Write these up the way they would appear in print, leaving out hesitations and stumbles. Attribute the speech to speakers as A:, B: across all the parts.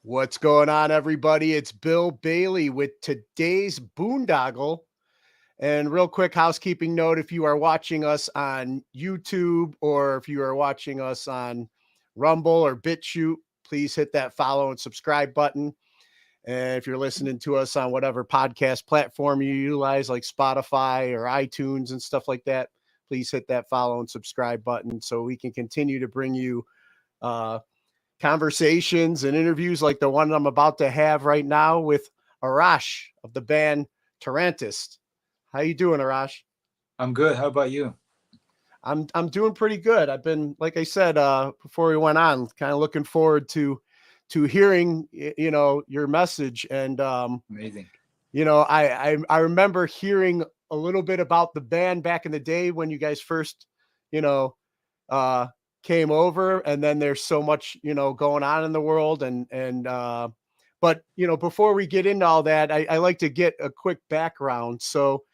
A: What's going on, everybody? It's Bill Bailey with today's Boondoggle. And real quick housekeeping note, if you are watching us on YouTube or if you are watching us on Rumble or BitChute, please hit that follow and subscribe button. And if you're listening to us on whatever podcast platform you utilize, like Spotify or iTunes and stuff like that, please hit that follow and subscribe button so we can continue to bring you conversations and interviews like the one I'm about to have right now with Arash of the band TarantisT. How you doing, Arash?
B: I'm good. How about you?
A: I'm doing pretty good. I've been, like I said, before we went on, kind of looking forward to hearing your message. And
B: Amazing.
A: I remember hearing a little bit about the band back in the day when you guys first, you know, uh came over, and then there's so much going on in the world, but before we get into all that, I like to get a quick background. So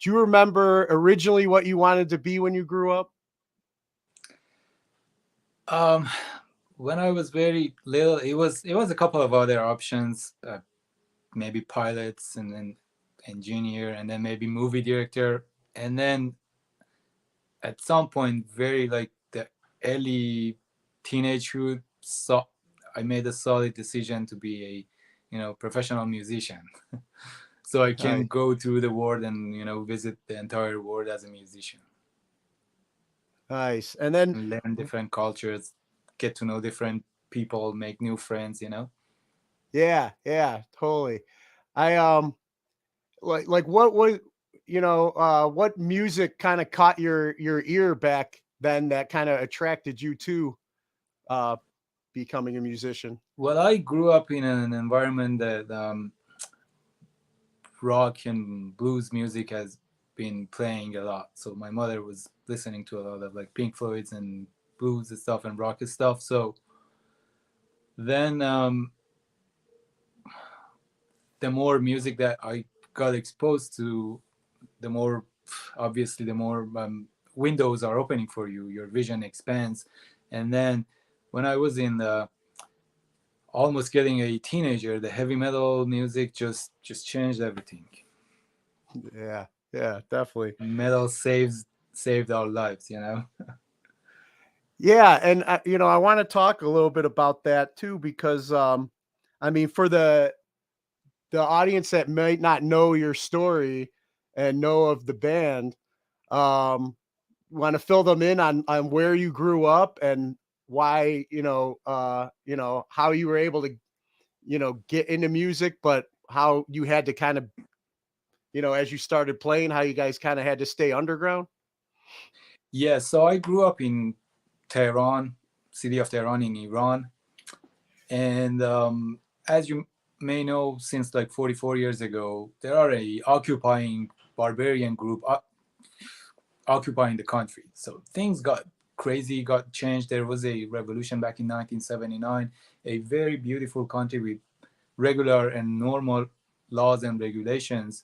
A: do you remember originally what you wanted to be when you grew up?
B: Um, when I was very little, it was a couple of other options, maybe pilots, and then engineer, and then maybe movie director, and then at some point, very like the early teenagehood, so I made a solid decision to be a, professional musician, so I can
A: Right.
B: go to the world and visit the entire world as a musician
A: Nice. And then
B: and learn different cultures, get to know different people, make new friends.
A: yeah, totally. I like what was what music kind of caught your ear back then that kind of attracted you to uh becoming a musician?
B: Well, I grew up in an environment that rock and blues music has been playing a lot. So my mother was listening to a lot of like Pink Floyd's and blues and stuff and rock and stuff. So then the more music that I got exposed to, the more, obviously, the more windows are opening for you. Your vision expands. And then when I was in the almost getting a teenager, the heavy metal music just changed everything.
A: Yeah, definitely.
B: Metal saved our lives.
A: Yeah, and I want to talk a little bit about that too, because I mean, for the audience that might not know your story and know of the band, um, want to fill them in on where you grew up and why how you were able to get into music, but how you had to kind of as you started playing, how you guys kind of had to stay underground.
B: Yeah, so I grew up in Tehran, city of Tehran in Iran, and as you may know, since like 44 years ago, there are a occupying barbarian group occupying the country. So things got crazy, got changed. There was a revolution back in 1979, a very beautiful country with regular and normal laws and regulations,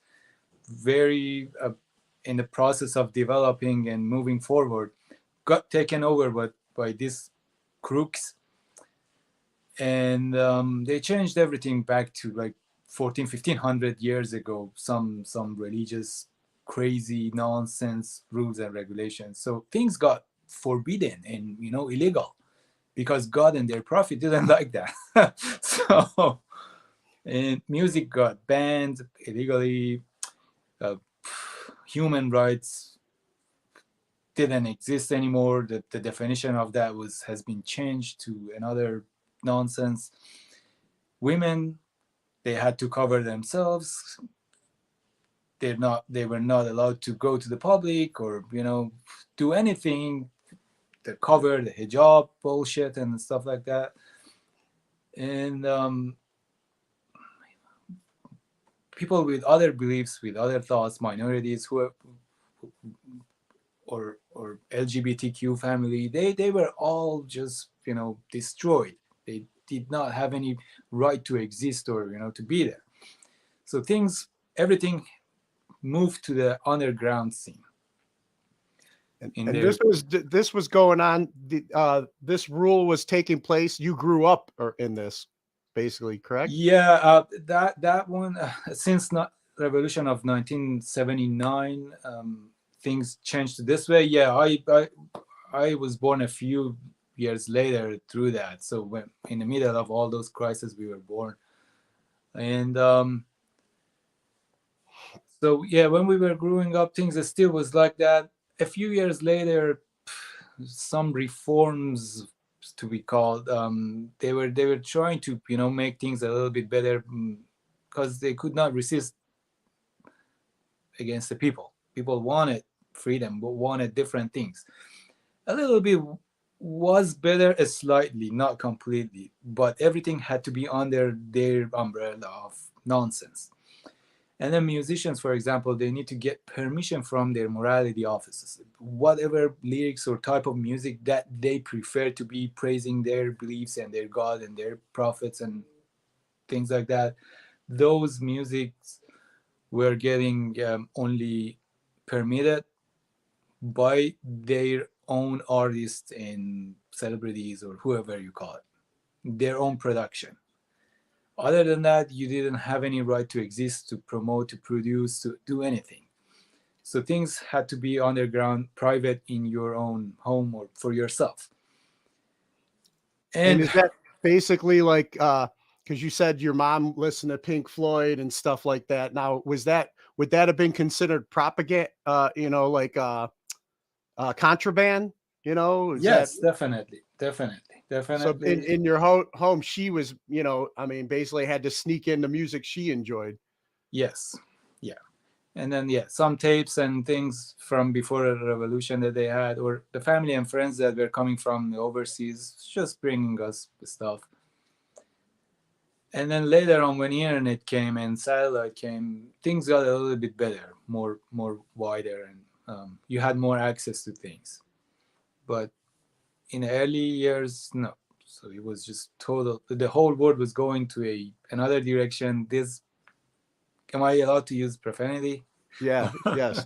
B: very in the process of developing and moving forward, got taken over by these crooks, and they changed everything back to like 14 1500 years ago, some religious crazy nonsense rules and regulations. So things got forbidden and illegal because God and their prophet didn't like that. So and music got banned illegally. uh, Human rights didn't exist anymore. The definition of that has been changed to another nonsense. Women, they had to cover themselves. They were not allowed to go to the public or do anything. The cover, the hijab bullshit and stuff like that. And people with other beliefs, with other thoughts, minorities or LGBTQ family, they were all just destroyed. They did not have any right to exist or to be there. So everything moved to the underground scene. In
A: And
B: there,
A: this was going on. This rule was taking place. You grew up in this. basically, correct?
B: Yeah, that one since not revolution of 1979, things changed this way. Yeah, I was born a few years later through that. So when in the middle of all those crises, we were born, and so yeah, when we were growing up, things still was like that. A few years later, some reforms to be called. They were trying to make things a little bit better because they could not resist against the people. People wanted freedom, but wanted different things. A little bit was better, slightly, not completely, but everything had to be under their umbrella of nonsense. And then musicians, for example, they need to get permission from their morality offices. Whatever lyrics or type of music that they prefer to be praising their beliefs and their God and their prophets and things like that, those musics were getting only permitted by their own artists and celebrities or whoever you call it, their own production. Other than that, you didn't have any right to exist, to promote, to produce, to do anything. So things had to be underground, private in your own home or for yourself.
A: And
B: And
A: is that basically like because you said your mom listened to Pink Floyd and stuff like that. Now, would that have been considered propaganda? Like contraband? Is that
B: yes, definitely, definitely,
A: so? In
B: definitely.
A: in your home, she was, I mean, basically had to sneak in the music she enjoyed.
B: Yes, yeah. And then yeah, some tapes and things from before the revolution that they had, or the family and friends that were coming from the overseas, just bringing us stuff. And then later on, when internet came and satellite came, things got a little bit better, more wider, and you had more access to things. But in the early years, no. So it was just total. The whole world was going to another direction. This, am I allowed to use profanity?
A: Yeah. Yes.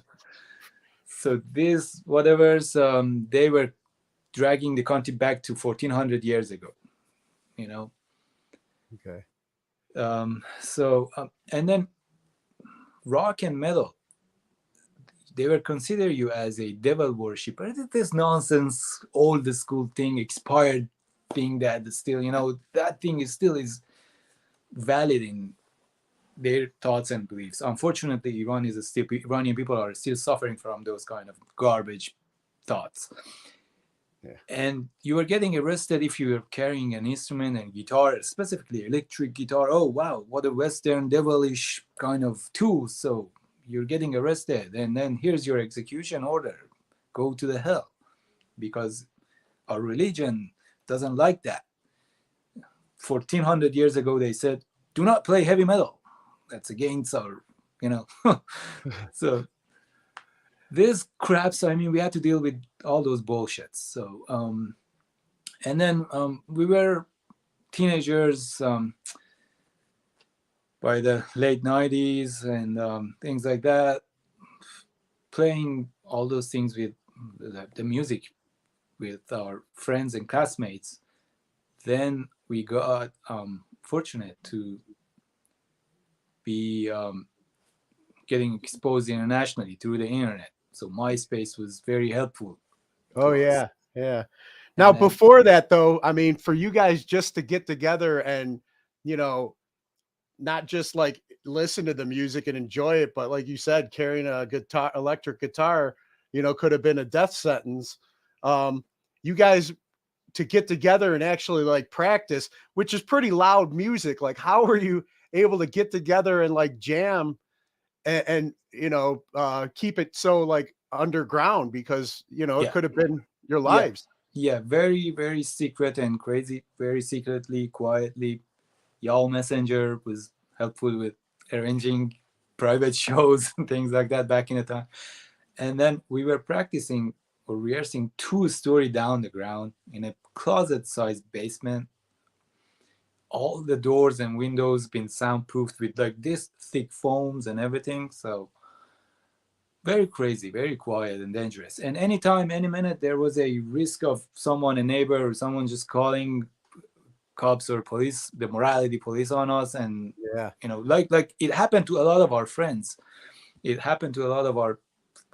B: So these whatever's they were dragging the country back to 1400 years ago. You know.
A: Okay.
B: And then rock and metal, they were consider you as a devil worshipper. This nonsense, old school thing, expired thing that still, that thing is still is valid in their thoughts and beliefs. Unfortunately, Iranian people are still suffering from those kind of garbage thoughts.
A: Yeah.
B: And you were getting arrested if you were carrying an instrument and guitar, specifically electric guitar. Oh wow, what a Western devilish kind of tool. So you're getting arrested, and then here's your execution order. Go to the hell, because our religion doesn't like that. 1400 years ago, they said, do not play heavy metal. That's against our, So this craps, I mean, we had to deal with all those bullshits. So, and then we were teenagers by the late 90s and things like that, playing all those things with the music with our friends and classmates. Then we got fortunate to be getting exposed internationally through the internet. So MySpace was very helpful
A: Oh
B: to us.
A: yeah. Yeah. Now,
B: And then,
A: before that, though, I mean, for you guys just to get together and, you know, not just like listen to the music and enjoy it, but like you said, carrying a guitar, electric guitar, could have been a death sentence. You guys to get together and actually like practice, which is pretty loud music. Like, how are you able to get together and like jam and keep it so like underground? Because it
B: yeah,
A: could have been your
B: yeah,
A: lives.
B: yeah, very, very secret and crazy, very secretly, quietly. Y'all Messenger was helpful with arranging private shows and things like that back in the time. And then we were practicing or rehearsing 2 story down the ground in a closet-sized basement. All the doors and windows been soundproofed with like this thick foams and everything. So very crazy, very quiet and dangerous. And anytime, any minute, there was a risk of someone, a neighbor or someone just cops or police, the morality police on us. And
A: Yeah.
B: like it happened to a lot of our friends. It happened to a lot of our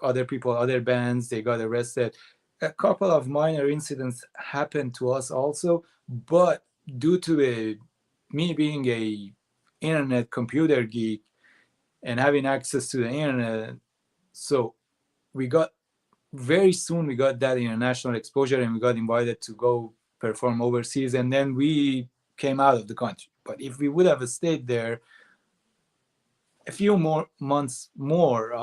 B: other people, other bands. They got arrested. A couple of minor incidents happened to us also, but due to me being a internet computer geek and having access to the internet, so we got very soon we got that international exposure, and we got invited to go perform overseas, and then we came out of the country. But if we would have stayed there a few more months more,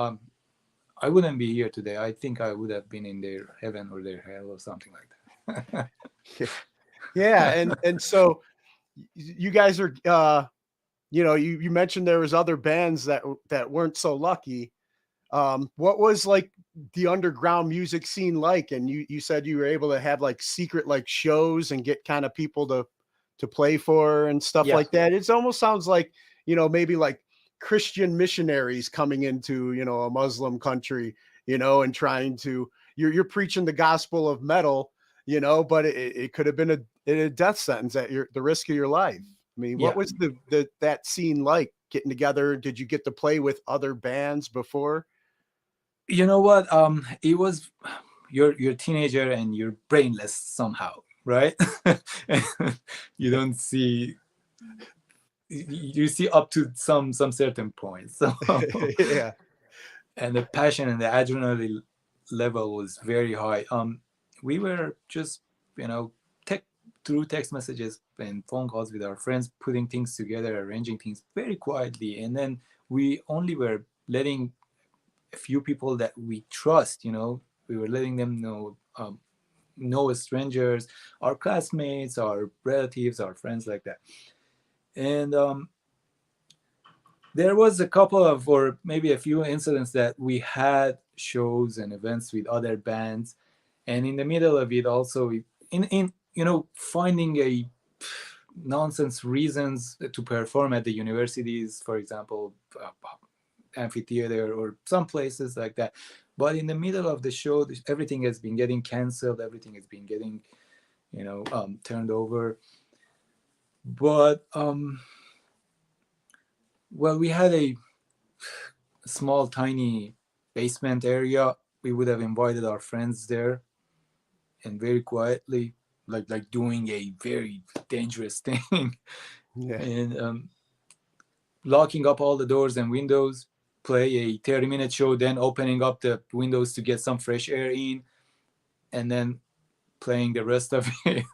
B: I wouldn't be here today. I think I would have been in their heaven or their hell or something like that.
A: Yeah, and so you guys are you mentioned there was other bands that weren't so lucky. What was like the underground music scene like? And you said you were able to have like secret like shows and get kind of people to play for and stuff
B: Yeah.
A: like that. It almost sounds like, maybe like Christian missionaries coming into, a Muslim country, and trying to you're preaching the gospel of metal, but it could have been a death sentence at the risk of your life. I mean, what
B: Yeah.
A: was that scene like getting together? Did you get to play with other bands before?
B: You know what? It was you're a teenager and you're brainless somehow, right? You don't see you see up to some certain point. So
A: Yeah.
B: and the passion and the adrenaline level was very high. We were just tech through text messages and phone calls with our friends, putting things together, arranging things very quietly, and then we only were letting a few people that we trust. We were letting them know. No strangers, our classmates, our relatives, our friends, like that. And there was a couple of, or maybe a few incidents that we had shows and events with other bands, and in the middle of it also, in finding a nonsense reasons to perform at the universities, for example, amphitheater or some places like that. But in the middle of the show, everything has been getting canceled, everything has been getting turned over. But well, we had a small tiny basement area. We would have invited our friends there, and very quietly, like doing a very dangerous thing.
A: Yeah.
B: And locking up all the doors and windows, play a 30-minute show, then opening up the windows to get some fresh air in, and then playing the rest of it.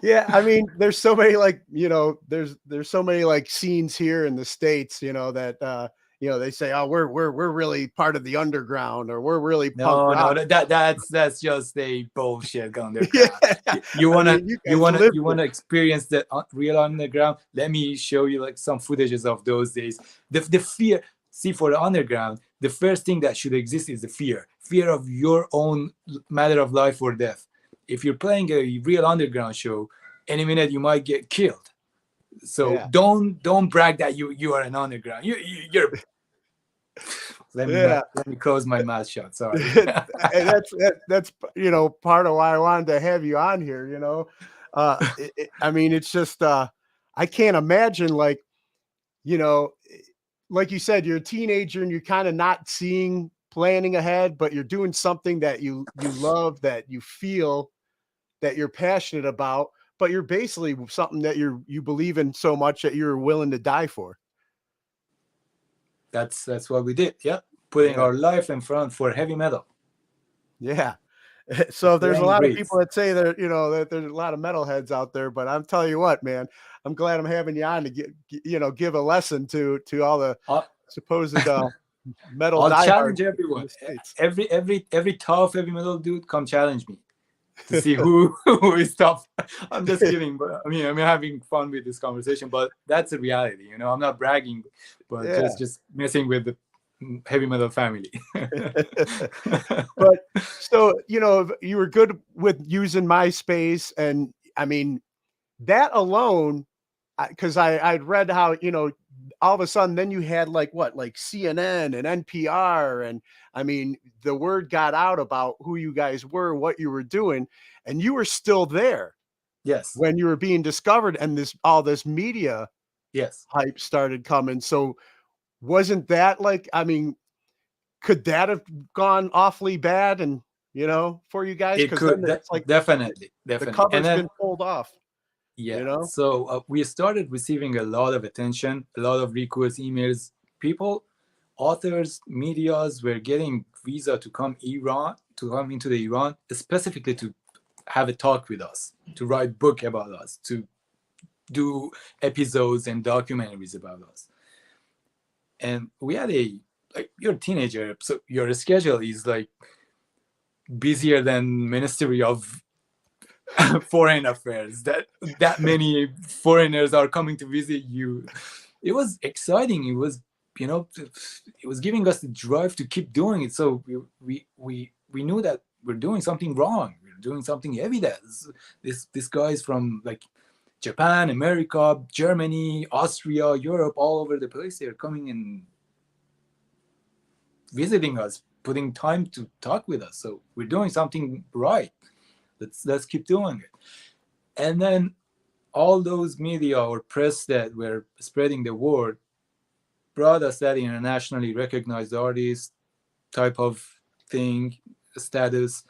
A: Yeah, I mean, there's so many like, there's so many like scenes here in the States, that they say, "Oh, we're really part of the underground," or "We're really punk
B: No,
A: rock."
B: that's just a bullshit
A: Yeah.
B: underground. You
A: I
B: wanna
A: mean, you
B: you
A: guys
B: wanna
A: lived
B: you
A: it.
B: wanna experience the real underground? Let me show you like some footages of those days. The fear. See, for the underground, the first thing that should exist is the fear of your own matter of life or death. If you're playing a real underground show, any minute you might get killed. So
A: Yeah.
B: don't brag that you are an underground. You're
A: Yeah.
B: let me close my mouth shut. Sorry.
A: And that's part of why I wanted to have you on here. I mean, it's just I can't imagine like you know like you said, you're a teenager and you're kind of not seeing planning ahead, but you're doing something that you love, that you feel, that you're passionate about, but you're basically something that you believe in so much that you're willing to die for.
B: That's what we did. Yeah, putting
A: Yeah.
B: our life in front for heavy metal.
A: Yeah. So
B: It's
A: there's
B: the
A: a
B: he
A: lot of
B: breathes.
A: people that say that, that there's a lot of metalheads out there, but I'm telling you what, man, I'm glad I'm having you on to give a lesson to all the
B: I'll,
A: supposed metal
B: I'll
A: diehards
B: challenge
A: in
B: everyone.
A: the States.
B: Every tough heavy metal dude, come challenge me to see who is tough. I'm just kidding, but I'm having fun with this conversation. But that's a reality. I'm not bragging, but
A: Yeah.
B: just messing with the heavy metal family.
A: But so, you were good with using MySpace, and I mean, that alone, because I'd read how, all of a sudden then you had like what, like CNN and NPR, and I mean, the word got out about who you guys were, what you were doing. and you were still there
B: Yes.
A: when you were being discovered, and all this media
B: Yes.
A: hype started coming. So wasn't that like, I mean, could that have gone awfully bad and for you guys?
B: It
A: Because then
B: could
A: it's like
B: definitely,
A: the
B: definitely. And
A: cover's
B: then
A: been pulled off,
B: yeah,
A: you know?
B: so we started receiving a lot of attention, a lot of requests, emails. People, authors, medias were getting visa to come into the Iran, specifically to have a talk with us, to write book about us, to do episodes and documentaries about us. And we had like, you're a teenager, so your schedule is like busier than Ministry of Foreign Affairs. That many foreigners are coming to visit you. It was exciting. It was, it was giving us the drive to keep doing it. So we knew that we're doing something wrong. We're doing something evident. This guys from like Japan, America, Germany, Austria, Europe, all over the place. They're coming and visiting us, putting time to talk with us. So we're doing something right. Let's keep doing it. And then all those media or press that were spreading the word brought us that internationally recognized artist type of thing, status.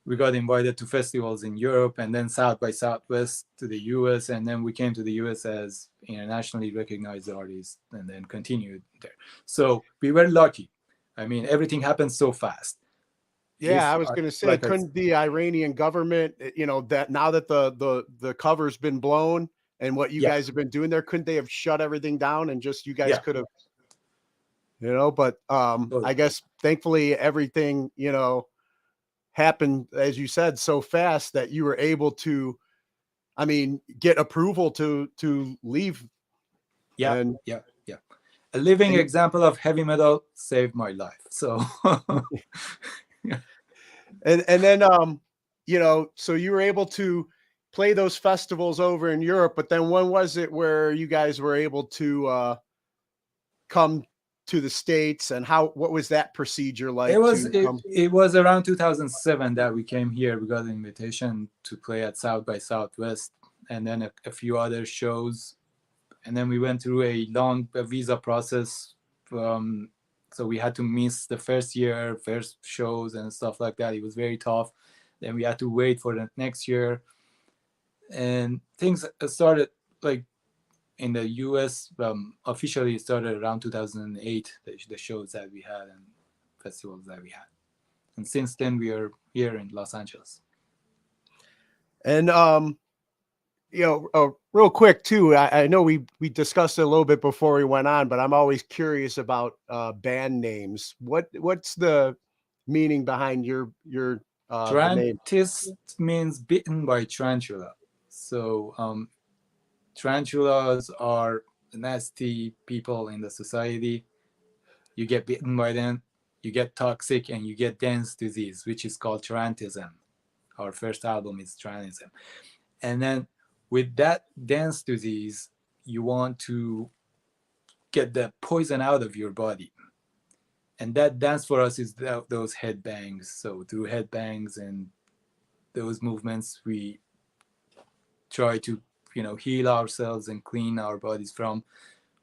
B: We got invited to festivals in Europe and then South by Southwest to the US. And then we came to the US as internationally recognized artists and then continued there. So we were lucky. I mean, everything happened so fast.
A: Yeah, I was going to say,
B: Like
A: couldn't the Iranian government, that now that the cover's been blown and what you
B: yeah,
A: guys have been doing there, couldn't they have shut everything down and just you guys
B: yeah,
A: could have, but I
B: totally.
A: guess thankfully everything, happened, as you said, so fast that you were able to, I mean, get approval to leave.
B: Yeah,
A: And
B: yeah, yeah. A living
A: and
B: example of heavy metal saved my life. So
A: and then so you were able to play those festivals over in Europe, but then when was it where you guys were able to come to the States, and what was that procedure
B: it
A: like
B: was
A: to
B: it, it was around 2007 that we came here. We got an invitation to play at South by Southwest and then a few other shows. And then we went through a long visa process. So we had to miss the first year, first shows and stuff like that. It was very tough. Then we had to wait for the next year. And things started like in the US, officially started around 2008, the shows that we had and festivals that we had. And since then, we are here in Los Angeles.
A: And real quick too, I know we discussed it a little bit before we went on, but I'm always curious about band names. What's the meaning behind your the name?
B: TarantisT means bitten by tarantula. So tarantulas are nasty people in the society. You get bitten by them, you get toxic, and you get dance disease, which is called tarantism. Our first album is Tyrannism. And then with that dance disease, you want to get the poison out of your body. And that dance for us is those head bangs. So through head bangs and those movements, we try to, heal ourselves and clean our bodies from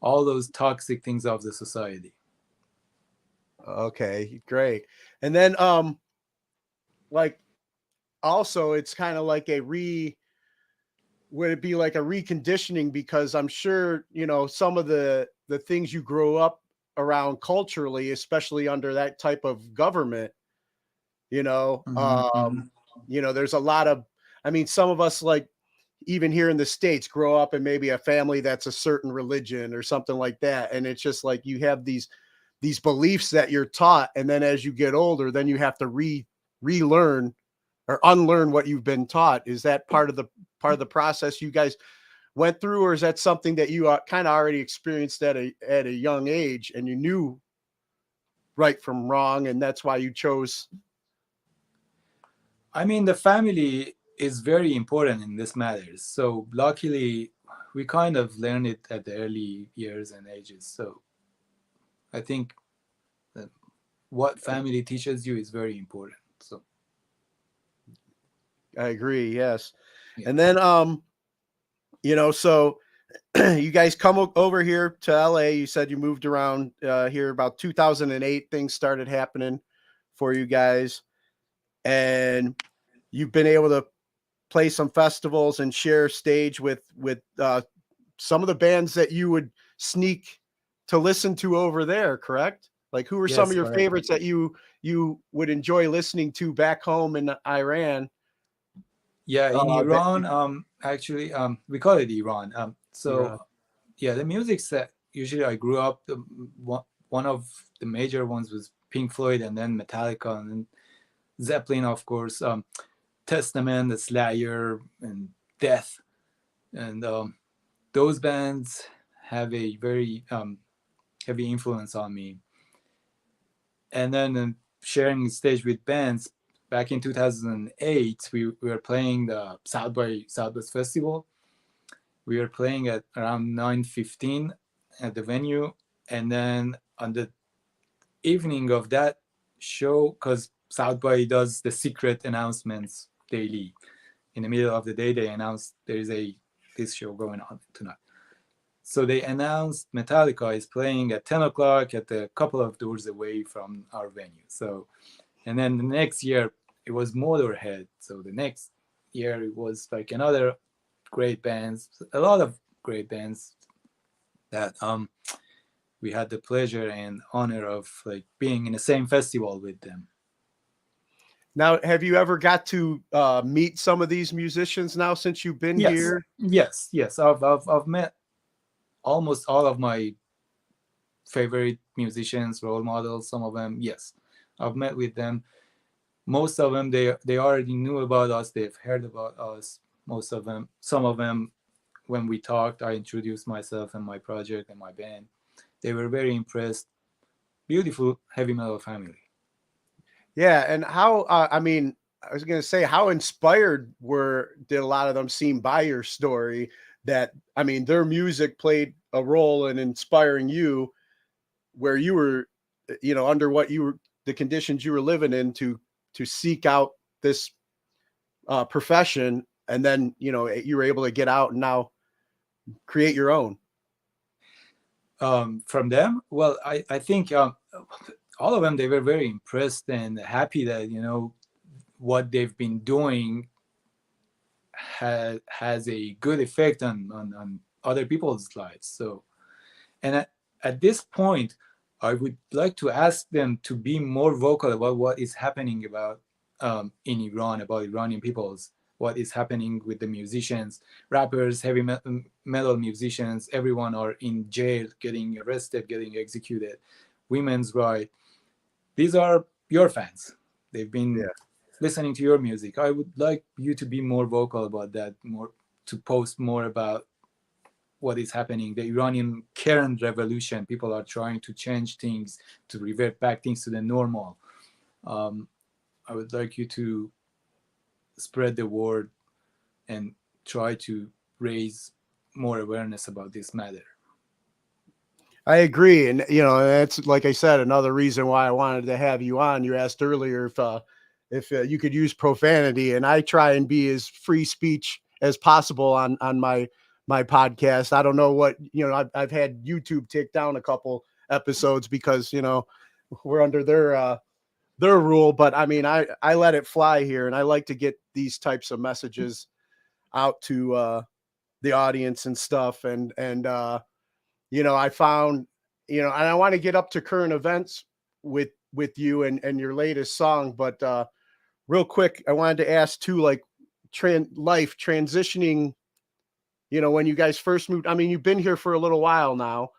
B: all those toxic things of the society.
A: Okay, great. And then like also it's kind of like would it be like a reconditioning, because I'm sure, some of the things you grow up around culturally, especially under that type of government, you know,
B: Mm-hmm, mm-hmm.
A: um, there's a lot of, I mean, some of us, like, even here in the States, grow up in maybe a family that's a certain religion or something like that. And it's just like you have these beliefs that you're taught. And then as you get older, then you have to relearn or unlearn what you've been taught. Is that part of the process you guys went through, or is that something that you kind of already experienced at a young age and you knew right from wrong, and that's why you chose?
B: I mean, the family is very important in this matters. So luckily, we kind of learned it at the early years and ages. So I think that what family teaches you is very important. So
A: I agree. Yes.
B: Yeah.
A: And then, so you guys come over here to LA. You said you moved around here about 2008. Things started happening for you guys, and you've been able to play some festivals and share stage with some of the bands that you would sneak to listen to over there. Correct? Like, who were some
B: Yes,
A: of your
B: correct.
A: favorites that you would enjoy listening to back home in Iran?
B: Yeah, in
A: That
B: Iran, actually, we call it Iran. So
A: Iran.
B: yeah, the music that usually I grew up, one of the major ones was Pink Floyd, and then Metallica, and then Zeppelin, of course, Testament, the Slayer, and Death, and those bands have a very heavy influence on me. And then sharing stage with bands back in 2008, we were playing the South by Southwest Festival. We were playing at around 9:15 at the venue, and then on the evening of that show, because South by does the secret announcements daily. In the middle of the day, they announce there is this show going on tonight. So they announced Metallica is playing at 10 o'clock at a couple of doors away from our venue. So, and then the next year it was Motorhead. So the next year it was like another great bands, a lot of great bands that we had the pleasure and honor of like being in the same festival with them.
A: Now, have you ever got to meet some of these musicians now since you've been
B: Yes,
A: here?
B: yes. I've met almost all of my favorite musicians, role models. Some of them, yes, I've met with them. Most of them, they already knew about us. They've heard about us. Most of them, some of them, when we talked, I introduced myself and my project and my band. They were very impressed. Beautiful heavy metal family.
A: Yeah, and how? I mean, I was going to say, how inspired did a lot of them seem by your story? That, I mean, their music played a role in inspiring you, where you were, under the conditions you were living in to seek out this profession, and then you were able to get out and now create your own.
B: From them, well, I think all of them, they were very impressed and happy that what they've been doing has a good effect on other people's lives. So, and at this point, I would like to ask them to be more vocal about what is happening about in Iran, about Iranian peoples, what is happening with the musicians, rappers, heavy metal musicians. Everyone are in jail, getting arrested, getting executed. Women's rights. These are your fans. They've been
A: Yeah.
B: listening to your music. I would like you to be more vocal about that, more to post more about what is happening. The Iranian current revolution, people are trying to change things, to revert back things to the normal. Um, I would like you to spread the word and try to raise more awareness about this matter.
A: I agree, and that's, like I said, another reason why I wanted to have you on. You asked earlier if you could use profanity, and I try and be as free speech as possible on my podcast. I don't know what I've had YouTube take down a couple episodes because we're under their rule, but I mean I let it fly here, and I like to get these types of messages out to the audience and stuff, and I found, and I want to get up to current events with you and your latest song, but real quick, I wanted to ask too, like life transitioning, when you guys first moved. I mean, you've been here for a little while now,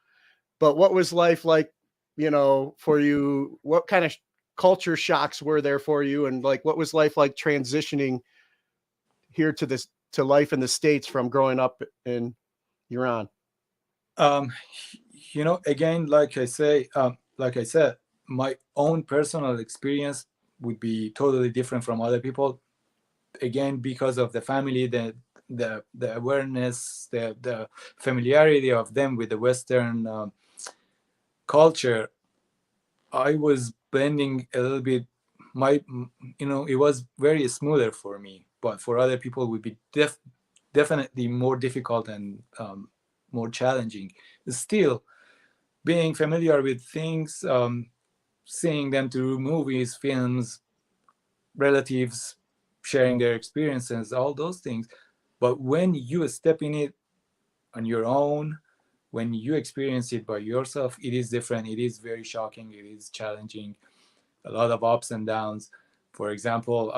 A: but what was life like, for you? What kind of culture shocks were there for you, and like what was life like transitioning here to life in the States from growing up in Iran?
B: Um, again, like I said, my own personal experience would be totally different from other people. Again, because of the family, the awareness, the familiarity of them with the Western culture, I was blending a little bit. It was very smoother for me. but for other people would be definitely more difficult and more challenging. Still, being familiar with things, seeing them through movies, films, relatives sharing their experiences, all those things. But when you step in it on your own, when you experience it by yourself, it is different. It is very shocking. It is challenging. A lot of ups and downs. For example,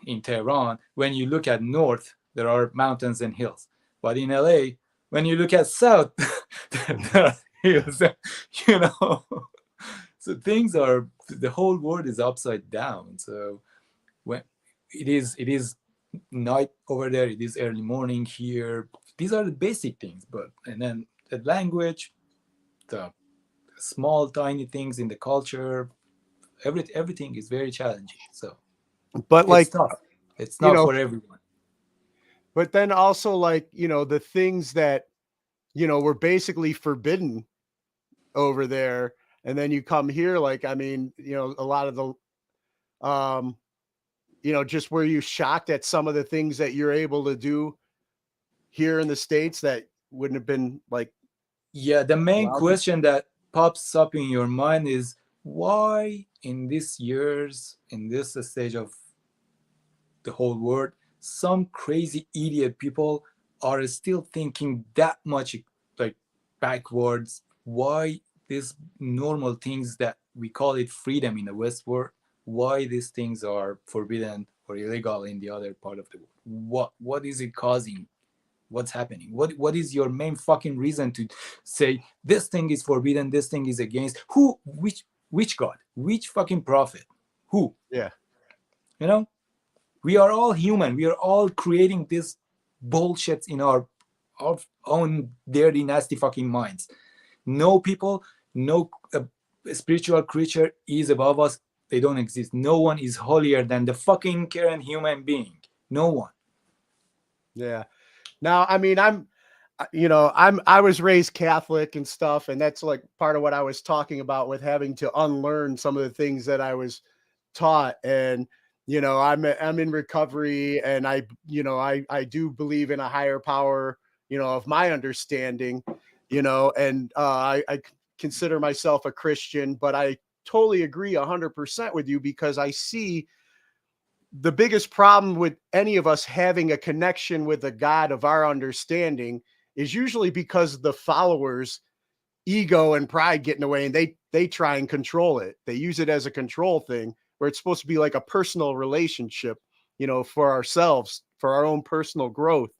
B: in Tehran, when you look at north, there are mountains and hills. But in LA, when you look at south, there are hills. You know, so things are, the whole world is upside down. So when it is night over there, it is early morning here. These are the basic things, but and then the language, the small tiny things in the culture, everything is very challenging. So
A: But
B: it's
A: like,
B: tough. It's
A: you
B: not
A: know,
B: for everyone.
A: but then also like, the things that, were basically forbidden over there. And then you come here, like, I mean, a lot of um, just were you shocked at some of the things that you're able to do here in the States that wouldn't have been like
B: Yeah, the main
A: allowed to?
B: question that pops up in your mind is why in these years, in this stage of the whole world, some crazy idiot people are still thinking that much like backwards. Why these normal things that we call it freedom in the West world, why these things are forbidden or illegal in the other part of the world? What is it causing? What's happening? What is your main fucking reason to say this thing is forbidden, this thing is against? Who, which God, which fucking prophet? Who?
A: Yeah.
B: You know, we are all human. We are all creating this bullshit in our own dirty, nasty fucking minds. No people, no spiritual creature is above us. They don't exist. No one is holier than the fucking current human being. No one.
A: Yeah. Now, I mean, I was raised Catholic and stuff, and that's like part of what I was talking about with having to unlearn some of the things that I was taught. And I'm in recovery, and I do believe in a higher power, of my understanding, and I consider myself a Christian, but I totally agree 100% with you, because I see the biggest problem with any of us having a connection with a God of our understanding is usually because the followers ego and pride get in the way, and they try and control it. They use it as a control thing, where it's supposed to be like a personal relationship, for ourselves, for our own personal growth,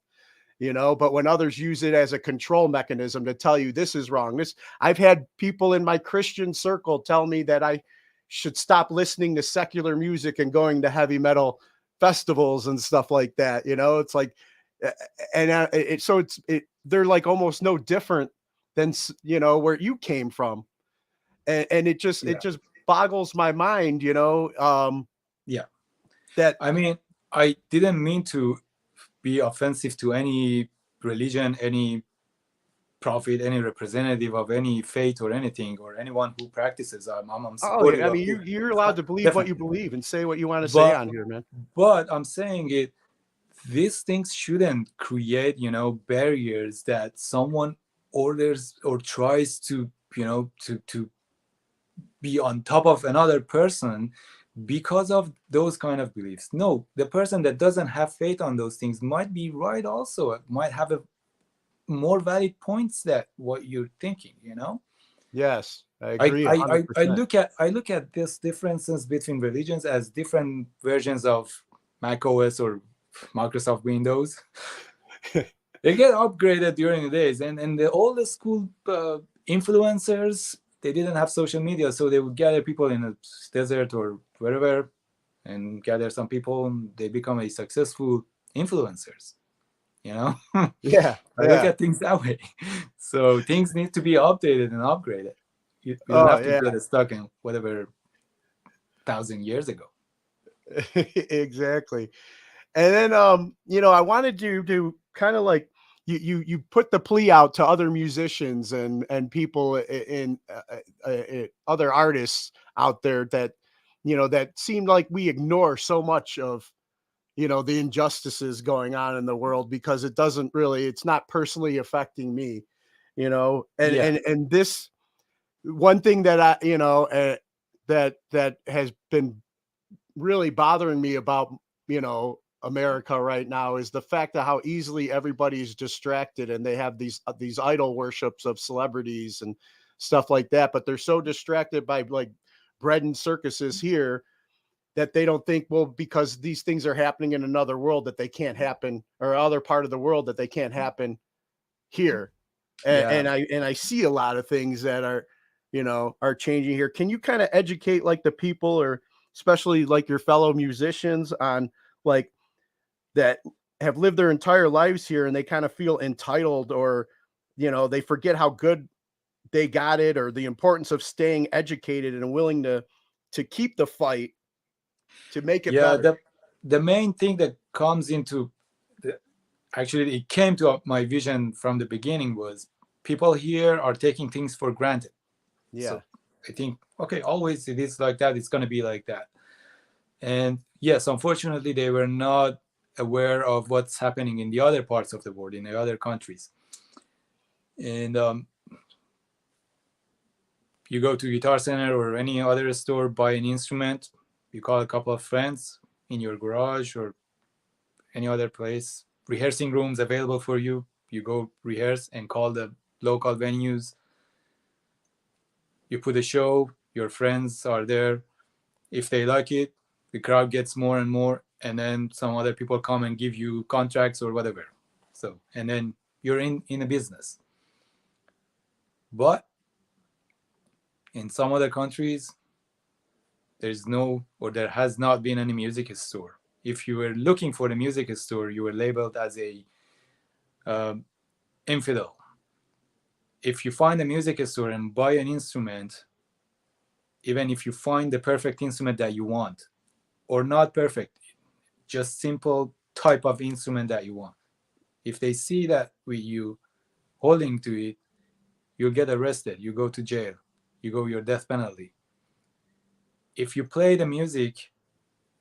A: but when others use it as a control mechanism to tell you this is wrong. I've had people in my Christian circle tell me that I should stop listening to secular music and going to heavy metal festivals and stuff like that. It's like, and they're like almost no different than where you came from, and it
B: Yeah.
A: just boggles my mind,
B: Yeah.
A: that
B: I mean, I didn't mean to be offensive to any religion, any prophet, any representative of any faith or anything, or anyone who practices. I'm
A: oh yeah,
B: supportive
A: I
B: of
A: mean,
B: it,
A: you're allowed to believe what you
B: definitely.
A: believe and say what you want to say
B: But
A: on here, man.
B: I'm saying it. These things shouldn't create, barriers that someone orders or tries to, to be on top of another person because of those kind of beliefs. No, the person that doesn't have faith on those things might be right also, might have a more valid points that what you're thinking.
A: Yes, I
B: I,
A: agree
B: I, I, I
A: 100%.
B: look at I look at these differences between religions as different versions of Mac OS or Microsoft Windows. They get upgraded during the days, and the old school influencers, they didn't have social media, so they would gather people in a desert or wherever and gather some people, and they become a successful influencers.
A: Yeah,
B: I look
A: yeah.
B: at things that way. So things need to be updated and upgraded. You don't
A: Oh,
B: have to
A: yeah.
B: get stuck in whatever 1,000 years ago.
A: Exactly. And then I wanted you to kind of like you put the plea out to other musicians and people in other artists out there that that seemed like we ignore so much of the injustices going on in the world, because it's not personally affecting me, and
B: Yeah.
A: and this one thing that that has been really bothering me about, America right now, is the fact of how easily everybody's distracted, and they have these idol worships of celebrities and stuff like that, but they're so distracted by like bread and circuses here, that they don't think, well, because these things are happening in another world, that they can't happen, or other part of the world, that they can't happen here.
B: Yeah.
A: And I see a lot of things that are changing here. Can you kind of educate like the people, or especially like your fellow musicians, on like that have lived their entire lives here, and they kind of feel entitled, or they forget how good they got it, or the importance of staying educated and willing to keep the fight to make it
B: Yeah.
A: better?
B: The main thing that comes into actually, it came to my vision from the beginning, was people here are taking things for granted.
A: Yeah.
B: So I think, okay, always it is like that, it's going to be like that. And yes, unfortunately, they were not aware of what's happening in the other parts of the world, in the other countries. And you go to Guitar Center or any other store, buy an instrument, you call a couple of friends in your garage or any other place, rehearsing rooms available for you. You go rehearse and call the local venues. You put a show, your friends are there. If they like it, the crowd gets more and more, and then some other people come and give you contracts or whatever. So, and then you're in a business. But in some other countries, there's no, or there has not been any music store. If you were looking for a music store, you were labeled as a infidel. If you find a music store and buy an instrument, even if you find the perfect instrument that you want, or not perfect, just simple type of instrument that you want, if they see that with you holding to it, you'll get arrested, you go to jail, you go your death penalty. If you play the music,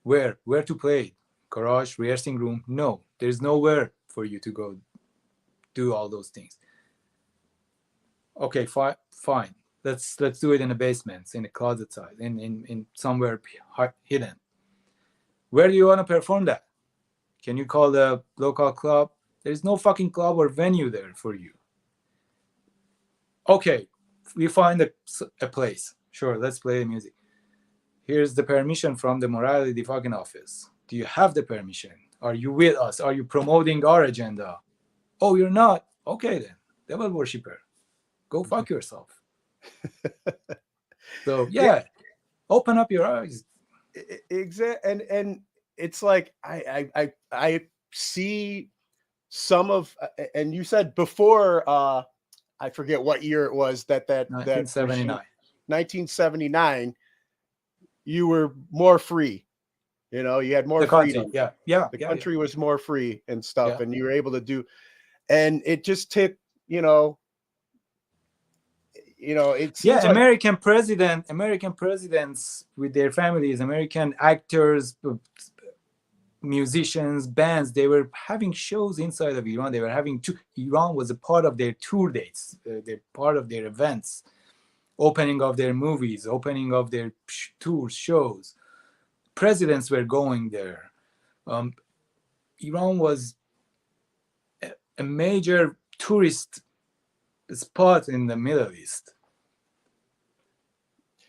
B: where to play it? Garage, rehearsing room? No, there's nowhere for you to go do all those things. Okay, fine. Let's do it in the basements, in the closet side, in somewhere hidden. Where do you want to perform that? Can you call the local club? There's no fucking club or venue there for you. Okay, we find a place. Sure, let's play the music. Here's the permission from the morality fucking office. Do you have the permission? Are you with us? Are you promoting our agenda? Oh, you're not? Okay then, devil worshiper. Go fuck yourself. So yeah, open up your eyes.
A: Exactly. And it's like I see some of, and you said before, I forget what year it was, that regime,
B: 1979.
A: 1979, you were more free. You had more
B: The country,
A: freedom.
B: yeah.
A: The country was more free and stuff,
B: Yeah.
A: and you were able to do, and it just took, it
B: Yeah,
A: seems like,
B: American presidents with their families, American actors, musicians, bands, they were having shows inside of Iran. They were having Iran was a part of their tour dates, they're part of their events, opening of their movies, opening of their tours, shows. Presidents were going there. Iran was a major tourist spot in the Middle East.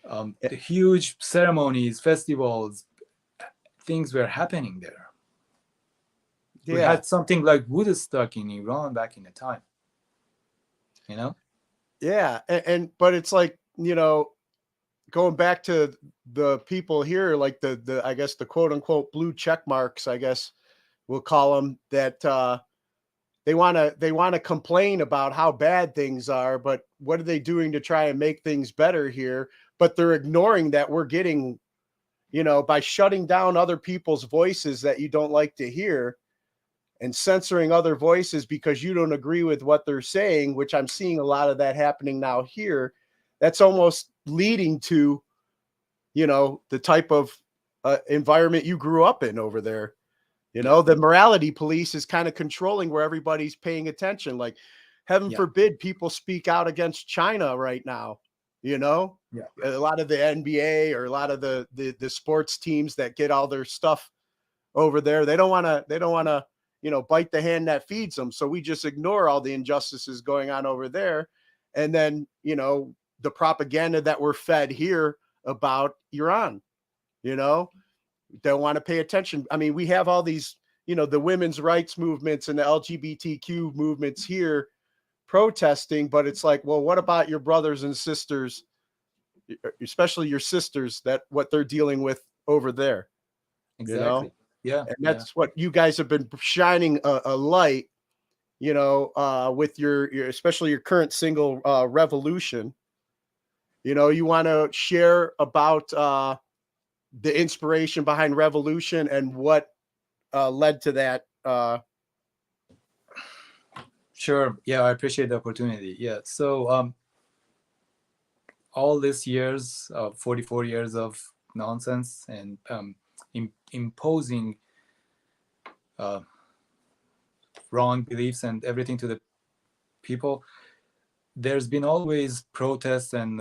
B: The huge ceremonies, festivals, things were happening there. We had something like Woodstock in Iran back in the time.
A: Yeah, but it's like, going back to the people here, like the I guess the quote unquote blue check marks, I guess we'll call them, that they want to complain about how bad things are, but what are they doing to try and make things better here? But they're ignoring that we're getting, by shutting down other people's voices that you don't like to hear, and censoring other voices because you don't agree with what they're saying, which I'm seeing a lot of that happening now here. That's almost leading to, the type of environment you grew up in over there. You
B: Yeah.
A: know, the morality police is kind of controlling where everybody's paying attention. Like, heaven
B: Yeah.
A: forbid people speak out against China right now. You know,
B: Yeah.
A: a lot of the NBA or a lot of the sports teams that get all their stuff over there, they don't want to, you know, bite the hand that feeds them. So we just ignore all the injustices going on over there. And then, you know, the propaganda that we're fed here about Iran, you know, don't want to pay attention. I mean, we have all these, you know, the women's rights movements and the LGBTQ movements here protesting, but it's like, well, what about your brothers and sisters, especially your sisters, that what they're dealing with over there, you know?
B: Exactly. Yeah.
A: And
B: Yeah.
A: that's what you guys have been shining a light, you know, with your especially your current single, Revolution. You know, you want to share about the inspiration behind Revolution and what led to that.
B: Sure. Yeah, I appreciate the opportunity. Yeah. So all these years, 44 years of nonsense and imposing uh, wrong beliefs and everything to the people, there's been always protests and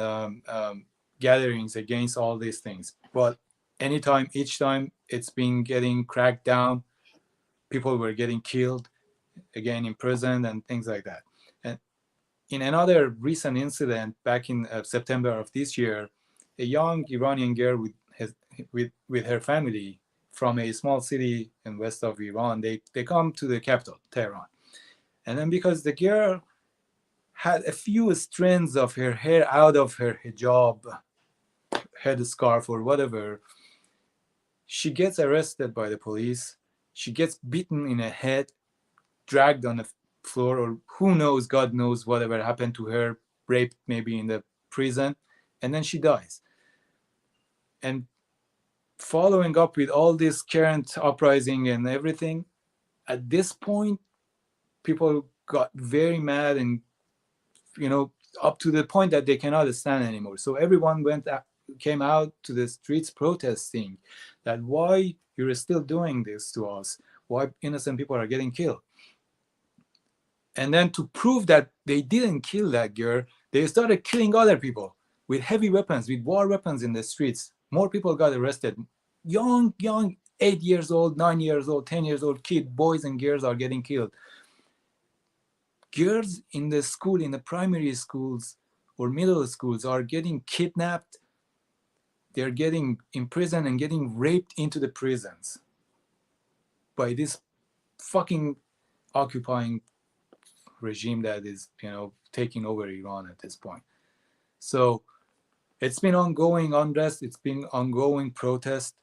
B: gatherings against all these things. But each time it's been getting cracked down, people were getting killed, again imprisoned and things like that. And in another recent incident back in September of this year, a young Iranian girl with her family from a small city in west of Iran, they come to the capital, Tehran. And then because the girl had a few strands of her hair out of her hijab, headscarf, or whatever, she gets arrested by the police. She gets beaten in the head, dragged on the floor, or who knows, God knows whatever happened to her, raped maybe in the prison, and then she dies. And following up with all this current uprising and everything, at this point, people got very mad and, you know, up to the point that they cannot stand anymore. So everyone came out to the streets protesting that why you're still doing this to us, why innocent people are getting killed. And then to prove that they didn't kill that girl, they started killing other people with heavy weapons, with war weapons in the streets. More people got arrested. Young 8 years old, 9 years old, 10 years old kid, boys and girls are getting killed. Girls in the school, in the primary schools or middle schools, are getting kidnapped. They're getting imprisoned and getting raped into the prisons by this fucking occupying regime that is, you know, taking over Iran at this point. So it's been ongoing unrest, it's been ongoing protest,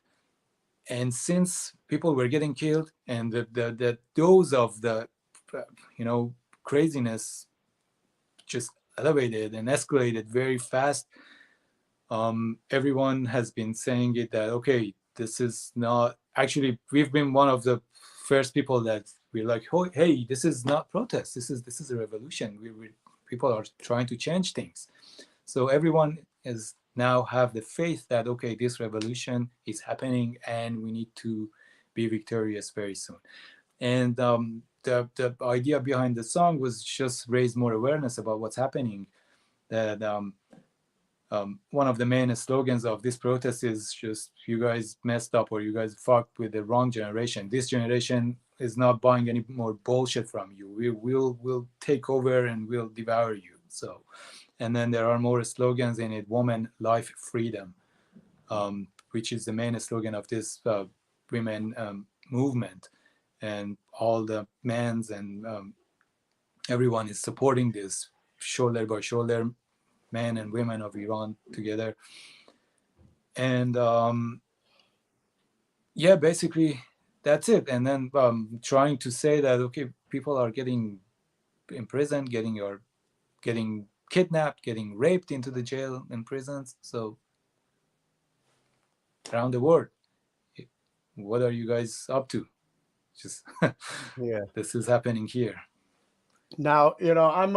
B: and since people were getting killed and the dose of the, you know, craziness just elevated and escalated very fast, everyone has been saying it that okay, this is not actually. We've been one of the first people that we're like, oh, hey, this is not protest. This is a revolution. People are trying to change things. So everyone is now have the faith that okay, this revolution is happening and we need to be victorious very soon. And the idea behind the song was just raise more awareness about what's happening. That one of the main slogans of this protest is just you guys messed up or you guys fucked with the wrong generation. This generation is not buying any more bullshit from you. We'll take over and we'll devour you. So, and then there are more slogans in it: woman, life, freedom, which is the main slogan of this women movement. And all the men's and everyone is supporting this shoulder by shoulder, men and women of Iran together. And yeah, basically that's it. And then trying to say that okay, people are getting imprisoned, getting kidnapped, getting raped into the jail and prisons. So around the world, what are you guys up to? Just
A: Yeah.
B: this is happening here.
A: Now, you know, I'm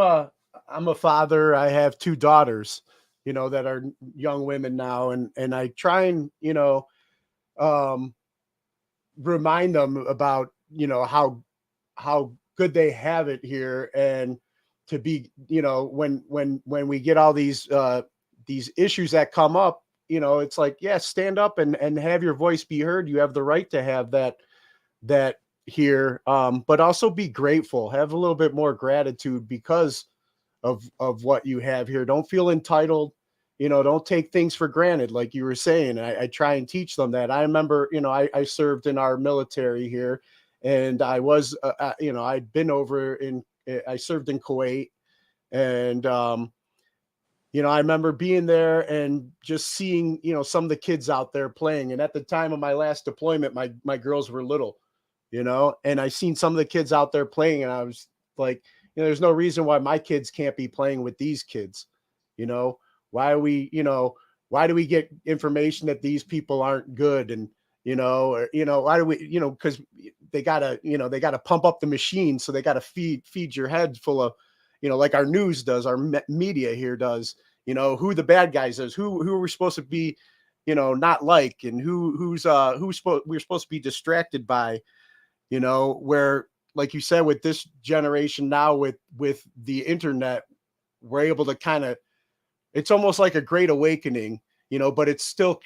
A: a father. I have two daughters, you know, that are young women now, and I try and, you know, um remind them about, how good they have it here, and to be, when we get all these issues that come up, it's like, yeah, stand up and have your voice be heard. You have the right to have that here, but also be grateful, have a little bit more gratitude because of what you have here. Don't feel entitled. Don't take things for granted, like you were saying. I try and teach them that. I remember, I served in our military here, and I was, I'd been over I served in Kuwait, and I remember being there and just seeing, some of the kids out there playing. And at the time of my last deployment, my girls were little, and I seen some of the kids out there playing, and I was like, there's no reason why my kids can't be playing with these kids. You know, why are we, why do we get information that these people aren't good? And, why do we, because they gotta pump up the machine. So they gotta feed your head full of, like our news does, our media here does, who the bad guys is, who are we supposed to be, not like, and we're supposed to be distracted by, where, like you said, with this generation now, with the internet, we're able to kind of, it's almost like a great awakening, but it still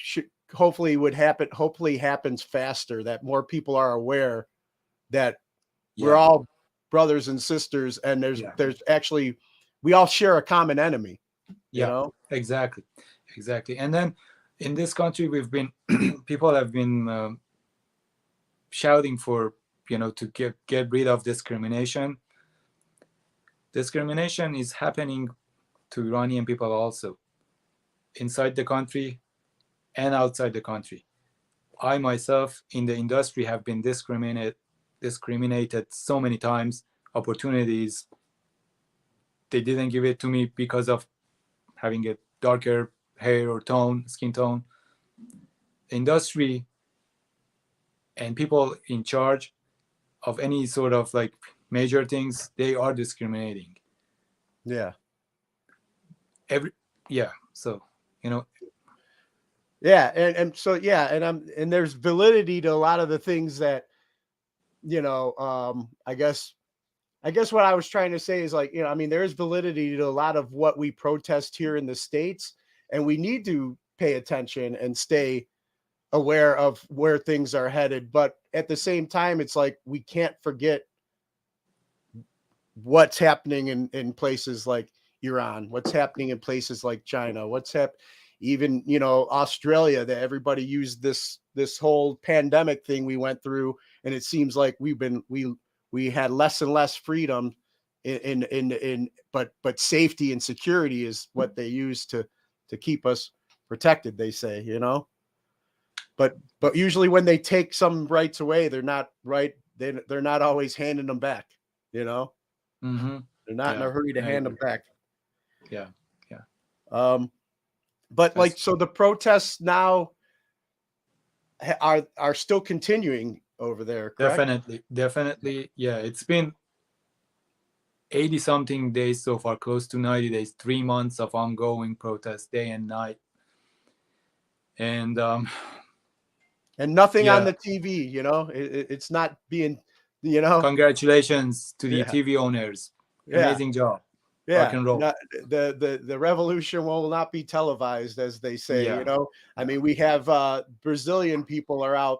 A: hopefully happens faster, that more people are aware that we're
B: Yeah,
A: all brothers and sisters, and
B: yeah,
A: there's actually, we all share a common enemy, you
B: yeah,
A: know?
B: exactly, exactly. And then in this country, we've been people have been shouting for, to get rid of discrimination. Discrimination is happening to Iranian people also, inside the country and outside the country. I myself in the industry have been discriminated so many times. Opportunities, they didn't give it to me because of having a darker hair or skin tone. Industry and people in charge of any sort of like major things, they are discriminating.
A: Yeah.
B: Every Yeah, so you know,
A: Yeah. And so, yeah. And there's validity to a lot of the things that, I guess what I was trying to say is, like, I mean, there is validity to a lot of what we protest here in the States, and we need to pay attention and stay aware of where things are headed. But at the same time, it's like, we can't forget what's happening in places like Iran, what's happening in places like China, even, Australia, that everybody used this whole pandemic thing we went through. And it seems like we had less and less freedom but safety and security is what they use to keep us protected, they say, but usually when they take some rights away, they're not right. They're not always handing them back, you know
B: mm-hmm.
A: they're not in
B: Yeah,
A: a hurry to
B: I
A: hand them
B: agree.
A: back.
B: Yeah, yeah.
A: um but, like,
B: That's
A: so the protests now are still continuing over there, correct?
B: definitely, definitely. Yeah, it's been 80 something days so far, close to 90 days, 3 months of ongoing protest, day and night. And
A: And nothing on
B: yeah,
A: the TV, it's not being, you know
B: congratulations to the
A: yeah,
B: TV owners.
A: yeah,
B: Amazing job. Rock
A: yeah.
B: and roll.
A: Not, the revolution will not be televised, as they say.
B: Yeah,
A: I
B: yeah,
A: mean, we have Brazilian people are out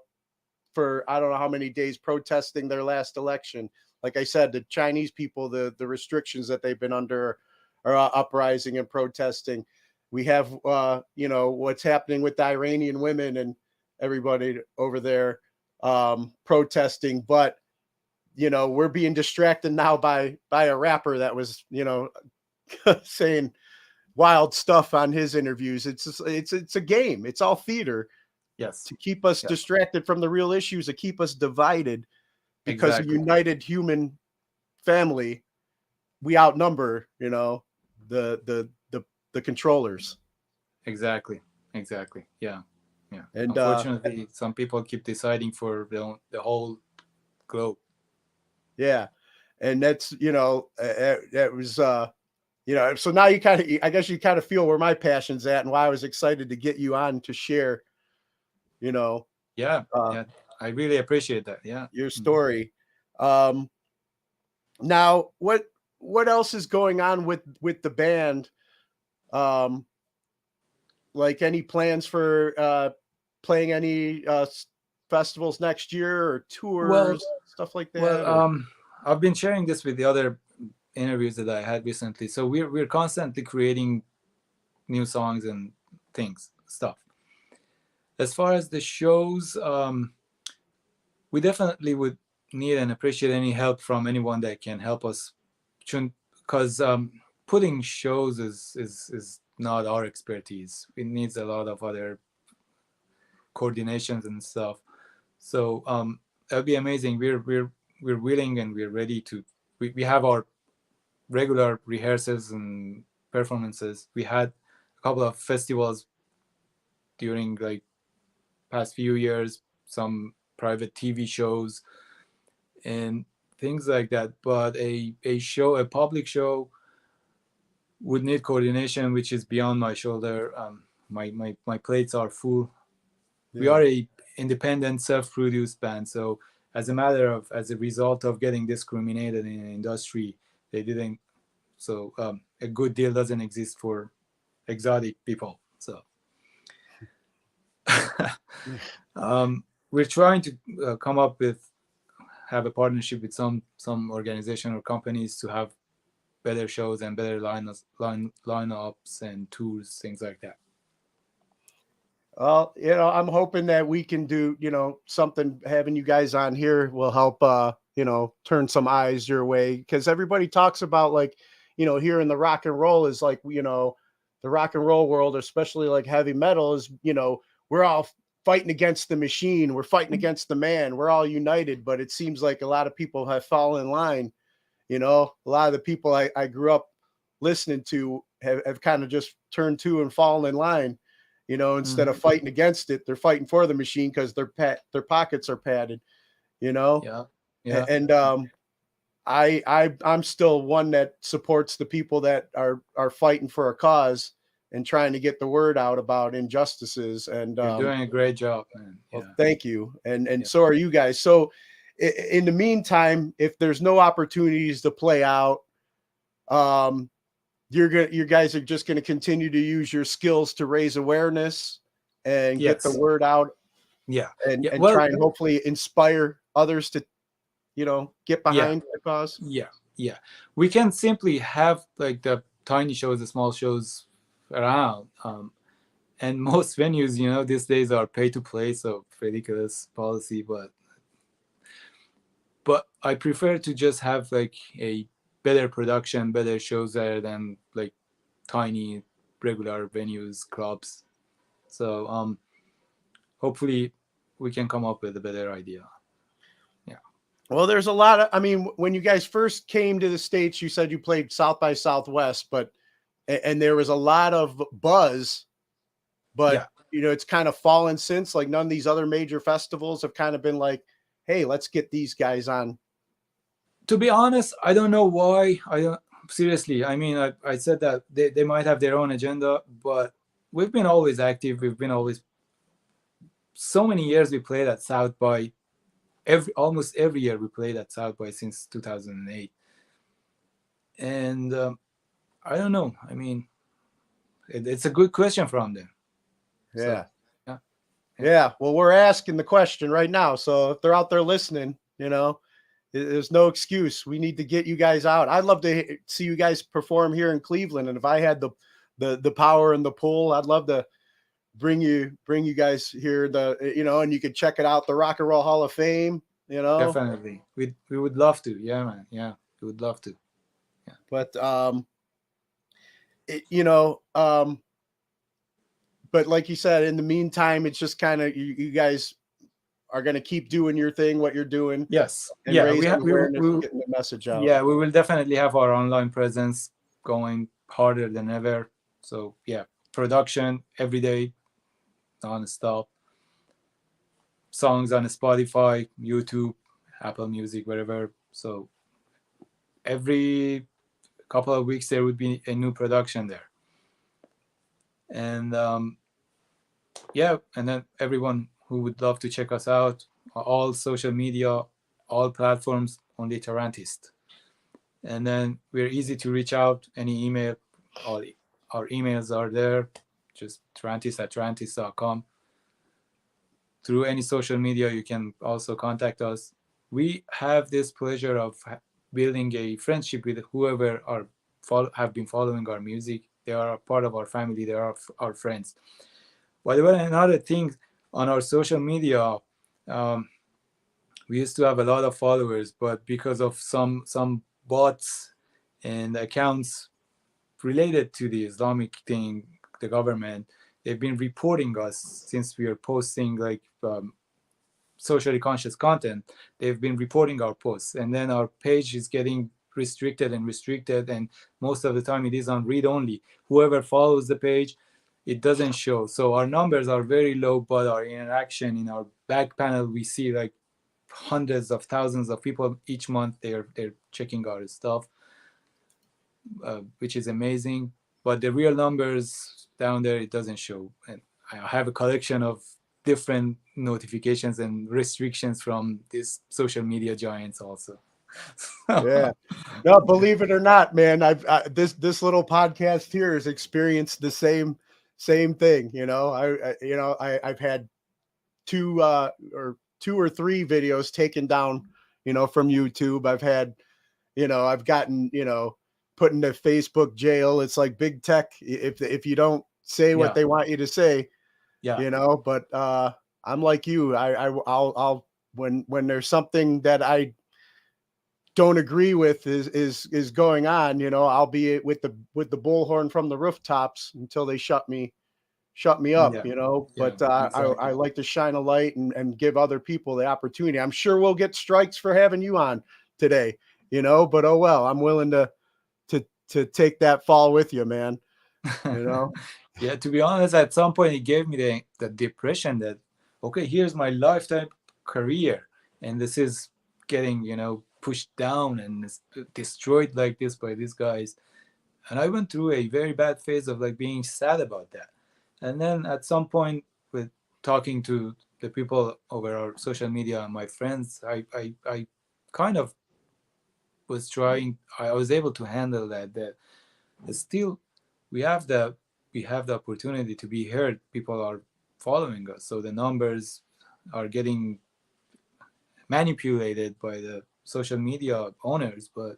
A: for I don't know how many days protesting their last election. Like I said, the Chinese people, the restrictions that they've been under are uprising and protesting. We have what's happening with the Iranian women and everybody over there protesting, but we're being distracted now by a rapper that was saying wild stuff on his interviews. It's a game. It's all theater
B: yes,
A: to keep us
B: yeah,
A: distracted from the real issues, to keep us divided, because a
B: exactly,
A: united human family, we outnumber, the controllers.
B: exactly, exactly. Yeah, yeah.
A: And
B: Unfortunately, some people keep deciding for the whole globe.
A: yeah, and that's that was so now you kind of, I guess you kind of feel where my passion's at and why I was excited to get you on to share, you know
B: Yeah,
A: uh
B: yeah. I really appreciate that. Yeah.
A: your story. Um, Now, what else is going on with the band? Um, like any plans for playing any festivals next year or
B: Well,
A: tours, stuff like
B: well,
A: that? Or
B: I've been sharing this with the other interviews that I had recently. So we're constantly creating new songs and things, stuff. As far as the shows, we definitely would need and appreciate any help from anyone that can help us, because putting shows is not our expertise. It needs a lot of other coordinations and stuff. So that'd be amazing. We're willing and we're ready to. We have our regular rehearsals and performances. We had a couple of festivals during like past few years, some private TV shows and things like that. But a public show would need coordination, which is beyond my shoulder. My plates are full. We are a independent, self-produced band, so as a result of getting discriminated in an industry, they didn't. So a good deal doesn't exist for exotic people. So we're trying to come up with have a partnership with some organization or companies to have better shows and better lineups and tours, things like that.
A: Well, I'm hoping that we can do, something. Having you guys on here will help, turn some eyes your way, because everybody talks about, like, here in the rock and roll is like, the rock and roll world, especially like heavy metal, is, we're all fighting against the machine, we're fighting against the man, we're all united. But it seems like a lot of people have fallen in line. A lot of the people I grew up listening to have kind of just turned to and fallen in line. Instead of fighting against it, they're fighting for the machine because their pockets are padded.
B: Yeah, yeah.
A: And I'm still one that supports the people that are fighting for a cause and trying to get the word out about injustices. And
B: You're doing a great job, man. Yeah.
A: well, thank you. And so are you guys. So in the meantime, if there's no opportunities to play out, you guys are just going to continue to use your skills to raise awareness and get the word out.
B: Yeah.
A: And
B: Well,
A: try and hopefully inspire others to, get behind the cause.
B: Yeah. We can simply have like the tiny shows, the small shows around. And most venues, these days are pay to play, so ridiculous policy, but I prefer to just have like a better production, better shows there than like tiny regular venues, clubs. So hopefully we can come up with a better idea. Yeah.
A: Well, there's a lot of, when you guys first came to the States, you said you played South by Southwest, and there was a lot of buzz, but it's kind of fallen since. Like, none of these other major festivals have kind of been like, hey, let's get these guys on.
B: To be honest, I don't know why. Seriously. I said that they might have their own agenda, but we've been always active. We've been always so many years. We played at South by almost every year. We played at South by since 2008, and I don't know. It's a good question from them.
A: Yeah.
B: So,
A: yeah. Well, we're asking the question right now. So if they're out there listening, there's no excuse. We need to get you guys out. I'd love to see you guys perform here in Cleveland. And if I had the power and the pull, I'd love to bring you guys here, and you could check it out, the Rock and Roll Hall of Fame,
B: Definitely. We would love to. Yeah, man. Yeah. We would love to. Yeah.
A: But but like you said, in the meantime, it's just kind of you guys are going to keep doing your thing, what you're doing.
B: Yes.
A: And raising awareness, getting the message out.
B: Yeah, we will definitely have our online presence going harder than ever. So yeah, production every day, non-stop. Songs on Spotify, YouTube, Apple Music, wherever. So every couple of weeks there would be a new production there. And and then everyone who would love to check us out, all social media, all platforms, only TarantisT. And then we're easy to reach out. Any email, all our emails are there. Just TarantisT@tarantist.com. Through any social media, you can also contact us. We have this pleasure of building a friendship with whoever have been following our music. They are a part of our family. They are our friends. By the way, another thing, on our social media, we used to have a lot of followers, but because of some bots and accounts related to the Islamic thing, the government, they've been reporting us since we are posting like socially conscious content. They've been reporting our posts, and then our page is getting restricted, and most of the time it is on read only. Whoever follows the page, it doesn't show. So our numbers are very low, but our interaction in our back panel, we see like hundreds of thousands of people each month. They're checking our stuff, which is amazing. But the real numbers down there, it doesn't show. And I have a collection of different notifications and restrictions from these social media giants also.
A: Yeah. No, believe it or not, man, this little podcast here has experienced the same thing. You know, I've had two or three videos taken down, you know, from YouTube. I've had, you know, I've gotten, you know, put into Facebook jail. It's like big tech. If you don't say what
B: Yeah.
A: they want you to say,
B: Yeah.
A: you know, but I'm like you. I'll when there's something that I don't agree with is going on, you know, I'll be with the bullhorn from the rooftops until they shut me up,
B: Yeah.
A: you know.
B: Yeah.
A: But I
B: Exactly.
A: like to shine a light and give other people the opportunity. I'm sure we'll get strikes for having you on today, you know, but oh well, I'm willing to take that fall with you, man. You know?
B: Yeah, to be honest, at some point it gave me the depression that, okay, here's my lifetime career, and this is getting, pushed down and destroyed like this by these guys. And I went through a very bad phase of like being sad about that. And then at some point, with talking to the people over our social media and my friends, I kind of I was able to handle that still we have the opportunity to be heard. People are following us, so the numbers are getting manipulated by the social media owners, but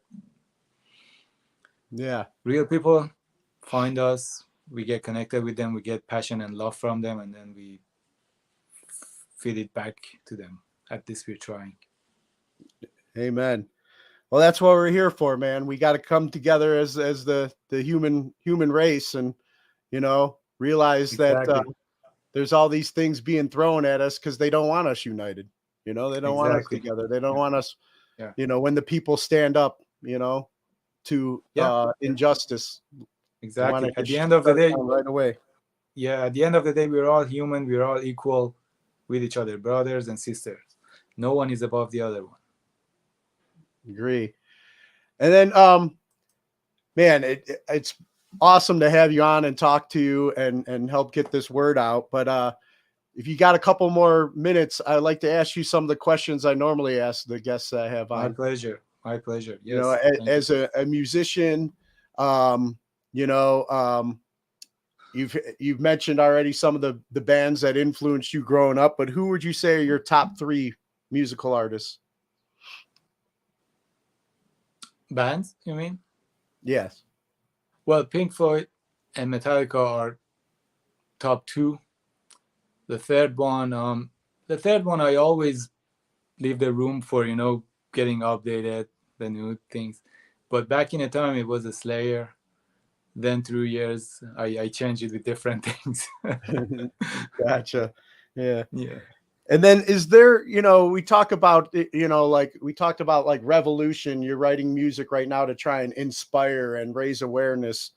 A: Yeah.
B: real people find us, we get connected with them, we get passion and love from them, and then we feed it back to them. At least we're trying.
A: Amen. Well, that's what we're here for, man. We got to come together as the human race, and you know, realize that
B: Exactly.
A: there's all these things being thrown at us because they don't want us united. You know, they don't want us
B: Exactly.
A: together. They don't want us,
B: Yeah.
A: you know, when the people stand up, you know, to
B: Yeah.
A: injustice. They want
B: Exactly.
A: to
B: At the
A: just
B: end of the
A: shut it
B: day,
A: down right away.
B: yeah, at the end of the day, we're all human. We're all equal with each other, brothers and sisters. No one is above the other one.
A: Agree. And then, man, it's awesome to have you on and talk to you and help get this word out. But if you got a couple more minutes, I'd like to ask you some of the questions I normally ask the guests I have
B: My
A: on.
B: pleasure. My pleasure.
A: You know,
B: Yes. Thank you.
A: as a musician, um, you know, you've mentioned already some of the bands that influenced you growing up, but who would you say are your top three musical artists?
B: Bands, you mean?
A: Yes.
B: Well, Pink Floyd and Metallica are top two. The third one, I always leave the room for, getting updated, the new things. But back in the time, it was a Slayer. Then through years, I changed it with different things.
A: Gotcha. Yeah.
B: Yeah.
A: And then is there, you know, we talk about, you know, like we talked about like revolution. You're writing music right now to try and inspire and raise awareness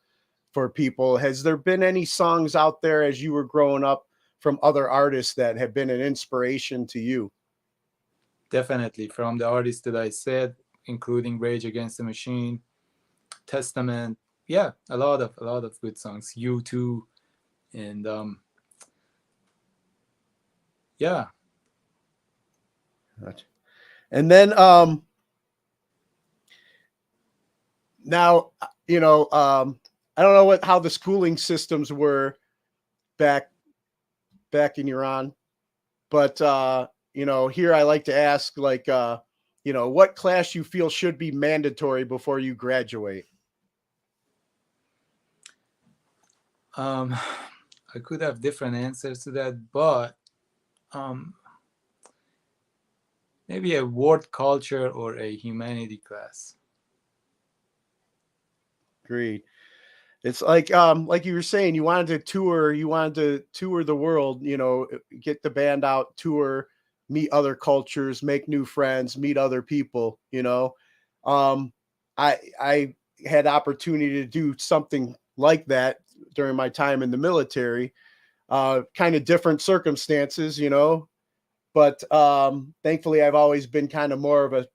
A: for people. Has there been any songs out there as you were growing up from other artists that have been an inspiration to you?
B: Definitely, from the artists that I said, including Rage Against the Machine, Testament. Yeah, a lot of good songs. U2, and yeah,
A: And then now, I don't know how the schooling systems were back in Iran, but here I like to ask, like, what class you feel should be mandatory before you graduate.
B: I could have different answers to that, but maybe a world culture or a humanity class.
A: Agreed. It's like you were saying, you wanted to tour the world, get the band out, tour, meet other cultures, make new friends, meet other people, I had opportunity to do something like that during my time in the military. Kind of different circumstances, but thankfully I've always been kind of more of a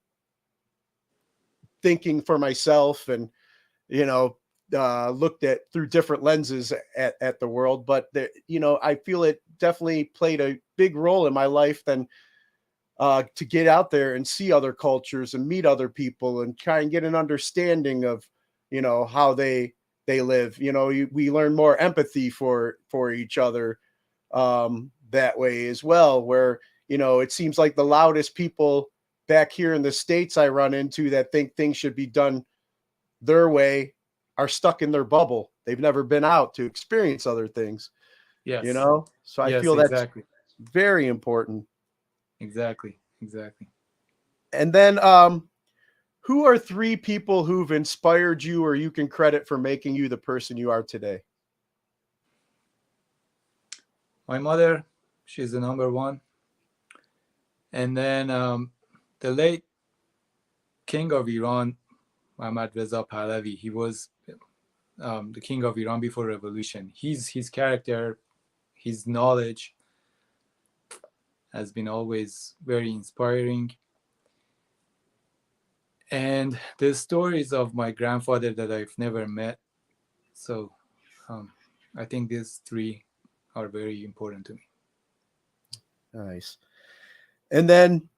A: thinking for myself, and looked at through different lenses at the world. But I feel it definitely played a big role in my life than to get out there and see other cultures and meet other people and try and get an understanding of how they live. We learn more empathy for each other that way as well, where it seems like the loudest people back here in the States I run into that think things should be done their way are stuck in their bubble. They've never been out to experience other things,
B: Yes.
A: So I
B: Yes,
A: feel that's
B: exactly.
A: very important.
B: Exactly.
A: And then who are 3 people who've inspired you or you can credit for making you the person you are today?
B: My mother, she's the number one. And then the late king of Iran, Muhammad Reza Pahlavi, he was the king of Iran before revolution. His character, his knowledge has been always very inspiring. And the stories of my grandfather that I've never met. So I think these 3 are very important to me.
A: Nice. And then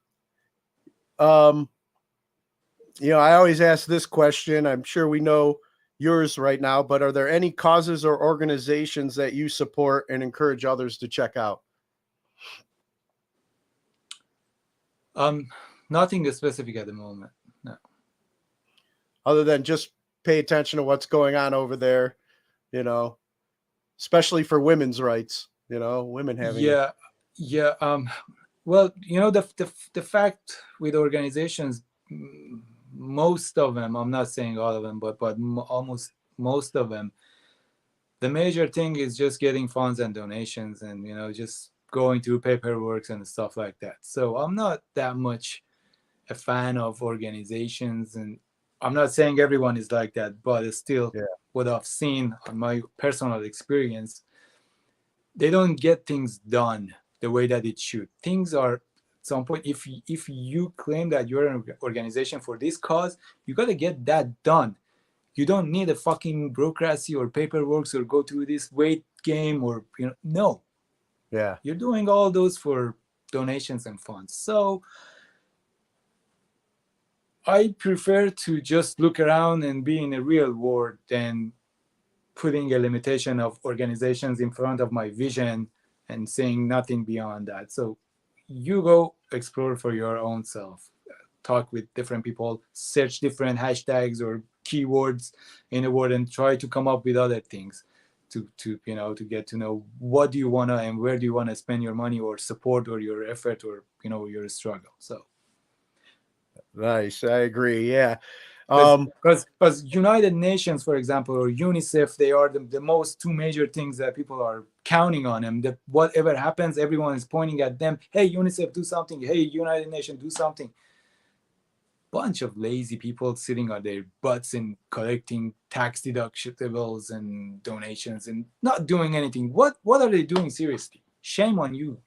A: I always ask this question. I'm sure we know yours right now, but are there any causes or organizations that you support and encourage others to check out?
B: Nothing specific at the moment. No.
A: Other than just pay attention to what's going on over there, especially for women's rights, women having
B: Yeah. Well, the fact with organizations, most of them, I'm not saying all of them, but almost most of them, the major thing is just getting funds and donations, and just going through paperwork and stuff like that. So I'm not that much a fan of organizations, and I'm not saying everyone is like that, but it's still what I've seen on my personal experience. They don't get things done the way that it should. Things are at some point, if you claim that you're an organization for this cause, you got to get that done. You don't need a fucking bureaucracy or paperwork or go through this wait game or no.
A: Yeah.
B: You're doing all those for donations and funds. So I prefer to just look around and be in a real world than putting a limitation of organizations in front of my vision and saying nothing beyond that. So you go explore for your own self, talk with different people, search different hashtags or keywords in a word, and try to come up with other things to get to know what do you want to and where do you want to spend your money or support or your effort or your struggle. So
A: nice. I agree. Yeah.
B: Because United Nations, for example, or UNICEF, they are the most 2 major things that people are counting on. And that whatever happens, everyone is pointing at them. Hey, UNICEF, do something. Hey, United Nations, do something. Bunch of lazy people sitting on their butts and collecting tax deductibles and donations and not doing anything. What are they doing seriously? Shame on you.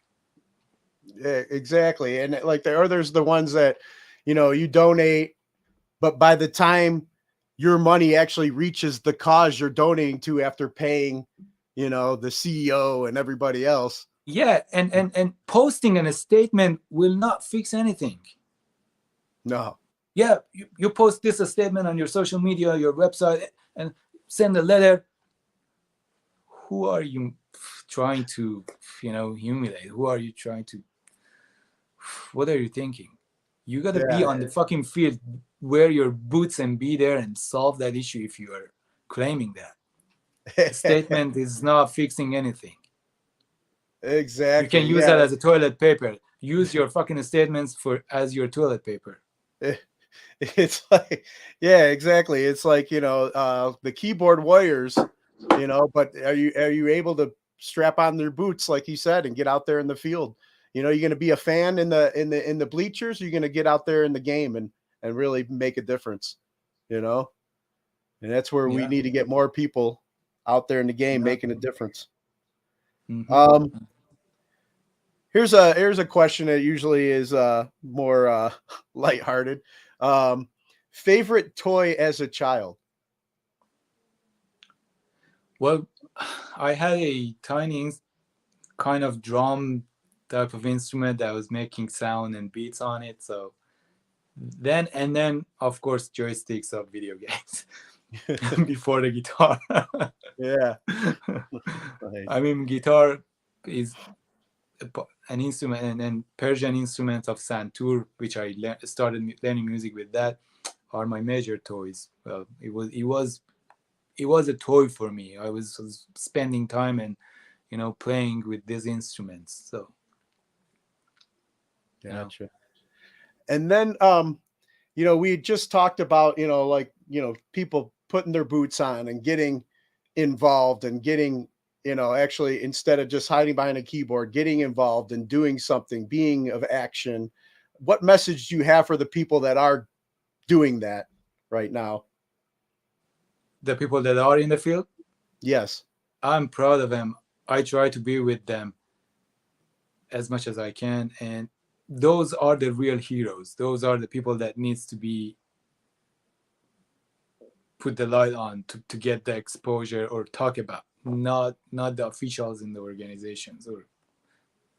A: Yeah, exactly. And like there's the ones that, you donate, but by the time your money actually reaches the cause you're donating to after paying, the CEO and everybody else,
B: Yeah, and posting a statement will not fix anything.
A: No.
B: Yeah, you post this a statement on your social media, your website, and send a letter. Who are you trying to, humiliate? Who are you trying to? What are you thinking? You gotta be
A: Yeah.
B: on the fucking field, wear your boots, and be there and solve that issue. If you are claiming that a statement is not fixing anything, you can
A: Exactly.
B: use
A: Yeah.
B: that as a toilet paper. Use your fucking statements as your toilet paper.
A: It's like, yeah, exactly. It's like, the keyboard warriors, but are you able to strap on their boots, like you said, and get out there in the field? You're going to be a fan in the bleachers. You're going to get out there in the game and really make a difference, you know? And that's where we
B: Yeah,
A: need to get more people out there in the game
B: yeah.
A: making a difference.
B: Mm-hmm.
A: Um, here's a question that usually is more lighthearted. Favorite toy as a child?
B: Well, I had a tiny kind of drum type of instrument that was making sound and beats on it. So then of course joysticks of video games before the guitar.
A: Yeah. Nice.
B: I mean, guitar is an instrument and Persian instrument of Santur, which I started learning music with. That are my major toys. Well, it was a toy for me. I was spending time and playing with these instruments. So
A: Gotcha. And then we just talked about, like, people putting their boots on and getting involved and getting, actually, instead of just hiding behind a keyboard, getting involved and doing something, being of action. What message do you have for the people that are doing that right now?
B: the people that are in the field,
A: Yes.
B: I'm proud of them. I try to be with them as much as I can, and those are the real heroes. Those are the people that needs to be put the light on to get the exposure or talk about, not the officials in the organizations or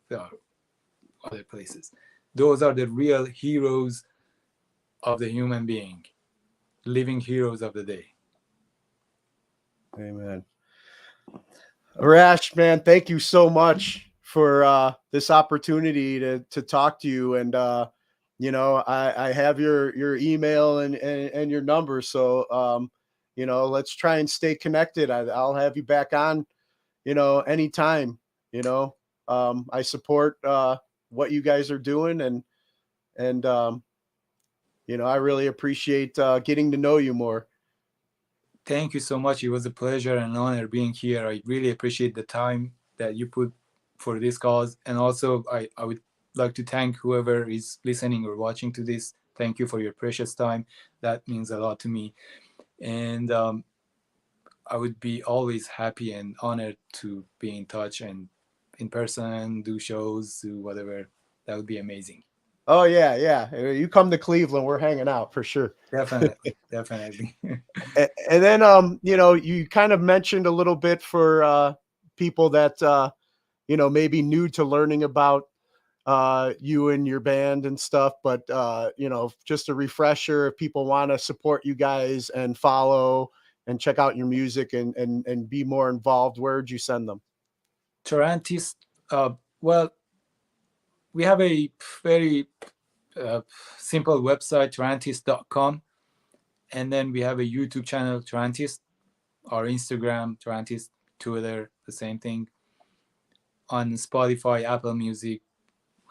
B: the other places. Those are the real heroes of the human being, living heroes of the day.
A: Amen. Arash, man, thank you so much for this opportunity to talk to you. And I have your email and your number. So let's try and stay connected. I'll have you back on, anytime. I support what you guys are doing, and I really appreciate getting to know you more.
B: Thank you so much. It was a pleasure and an honor being here. I really appreciate the time that you put for this cause. And also, I would like to thank whoever is listening or watching to this. Thank you for your precious time. That means a lot to me. And I would be always happy and honored to be in touch and in person, do shows, do whatever. That would be amazing.
A: Oh yeah, yeah. You come to Cleveland, we're hanging out for sure.
B: Definitely, definitely.
A: And then you kind of mentioned a little bit for people that maybe new to learning about you and your band and stuff, but just a refresher, if people want to support you guys and follow and check out your music and be more involved, where would you send them?
B: TarantisT, well, we have a very uh, simple website, TarantisT.com. And then we have a YouTube channel, TarantisT, our Instagram, TarantisT, Twitter, the same thing. On Spotify, Apple Music,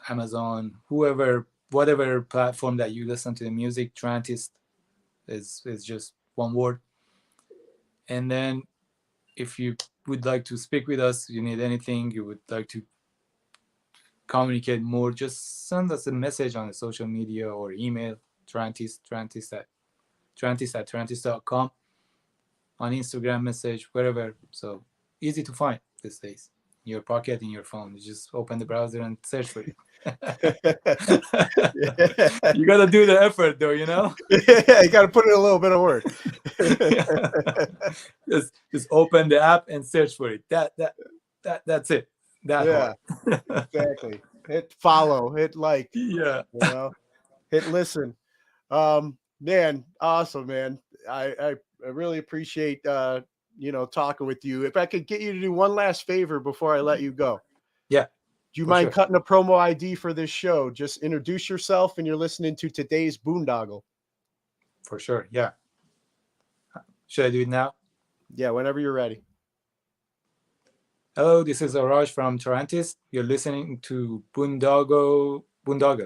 B: Amazon, whatever platform that you listen to the music, TarantisT is just one word. And then if you would like to speak with us, you need anything, you would like to communicate more, just send us a message on the social media or email, TarantisT at TarantisT@TarantisT.com, on Instagram message, wherever. So easy to find these days. In your pocket, in your phone. You just open the browser and search for it. You gotta do the effort though,
A: Yeah, you got to put in a little bit of work.
B: just open the app and search for it. That's it. that
A: Yeah,
B: hard.
A: exactly. Hit follow, hit like,
B: Yeah.
A: hit listen. Man, awesome, man. I really appreciate talking with you. If I could get you to do one last favor before I let you go.
B: Yeah,
A: Do you
B: for
A: mind
B: sure.
A: cutting a promo ID for this show? Just introduce yourself and you're listening to today's Boondoggle.
B: For sure. Yeah. Should I do it now?
A: Yeah, whenever you're ready.
B: Hello, this is Arash from TarantisT. You're listening to Boondoggle,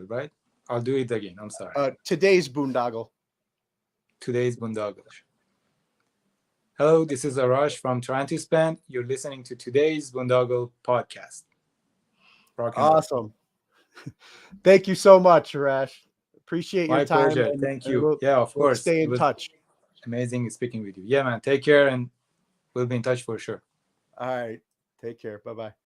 B: right? I'll do it again. I'm sorry.
A: Today's Boondoggle.
B: Today's Boondoggle. Hello, this is Arash from TarantisT Band. You're listening to today's Boondoggle podcast.
A: Awesome. Thank you so much, Arash. Appreciate your
B: My
A: time.
B: pleasure. Thank you. Yeah, of course.
A: Stay in touch.
B: Amazing speaking with you. Yeah, man. Take care, and we'll be in touch for sure.
A: All right. Take care. Bye-bye.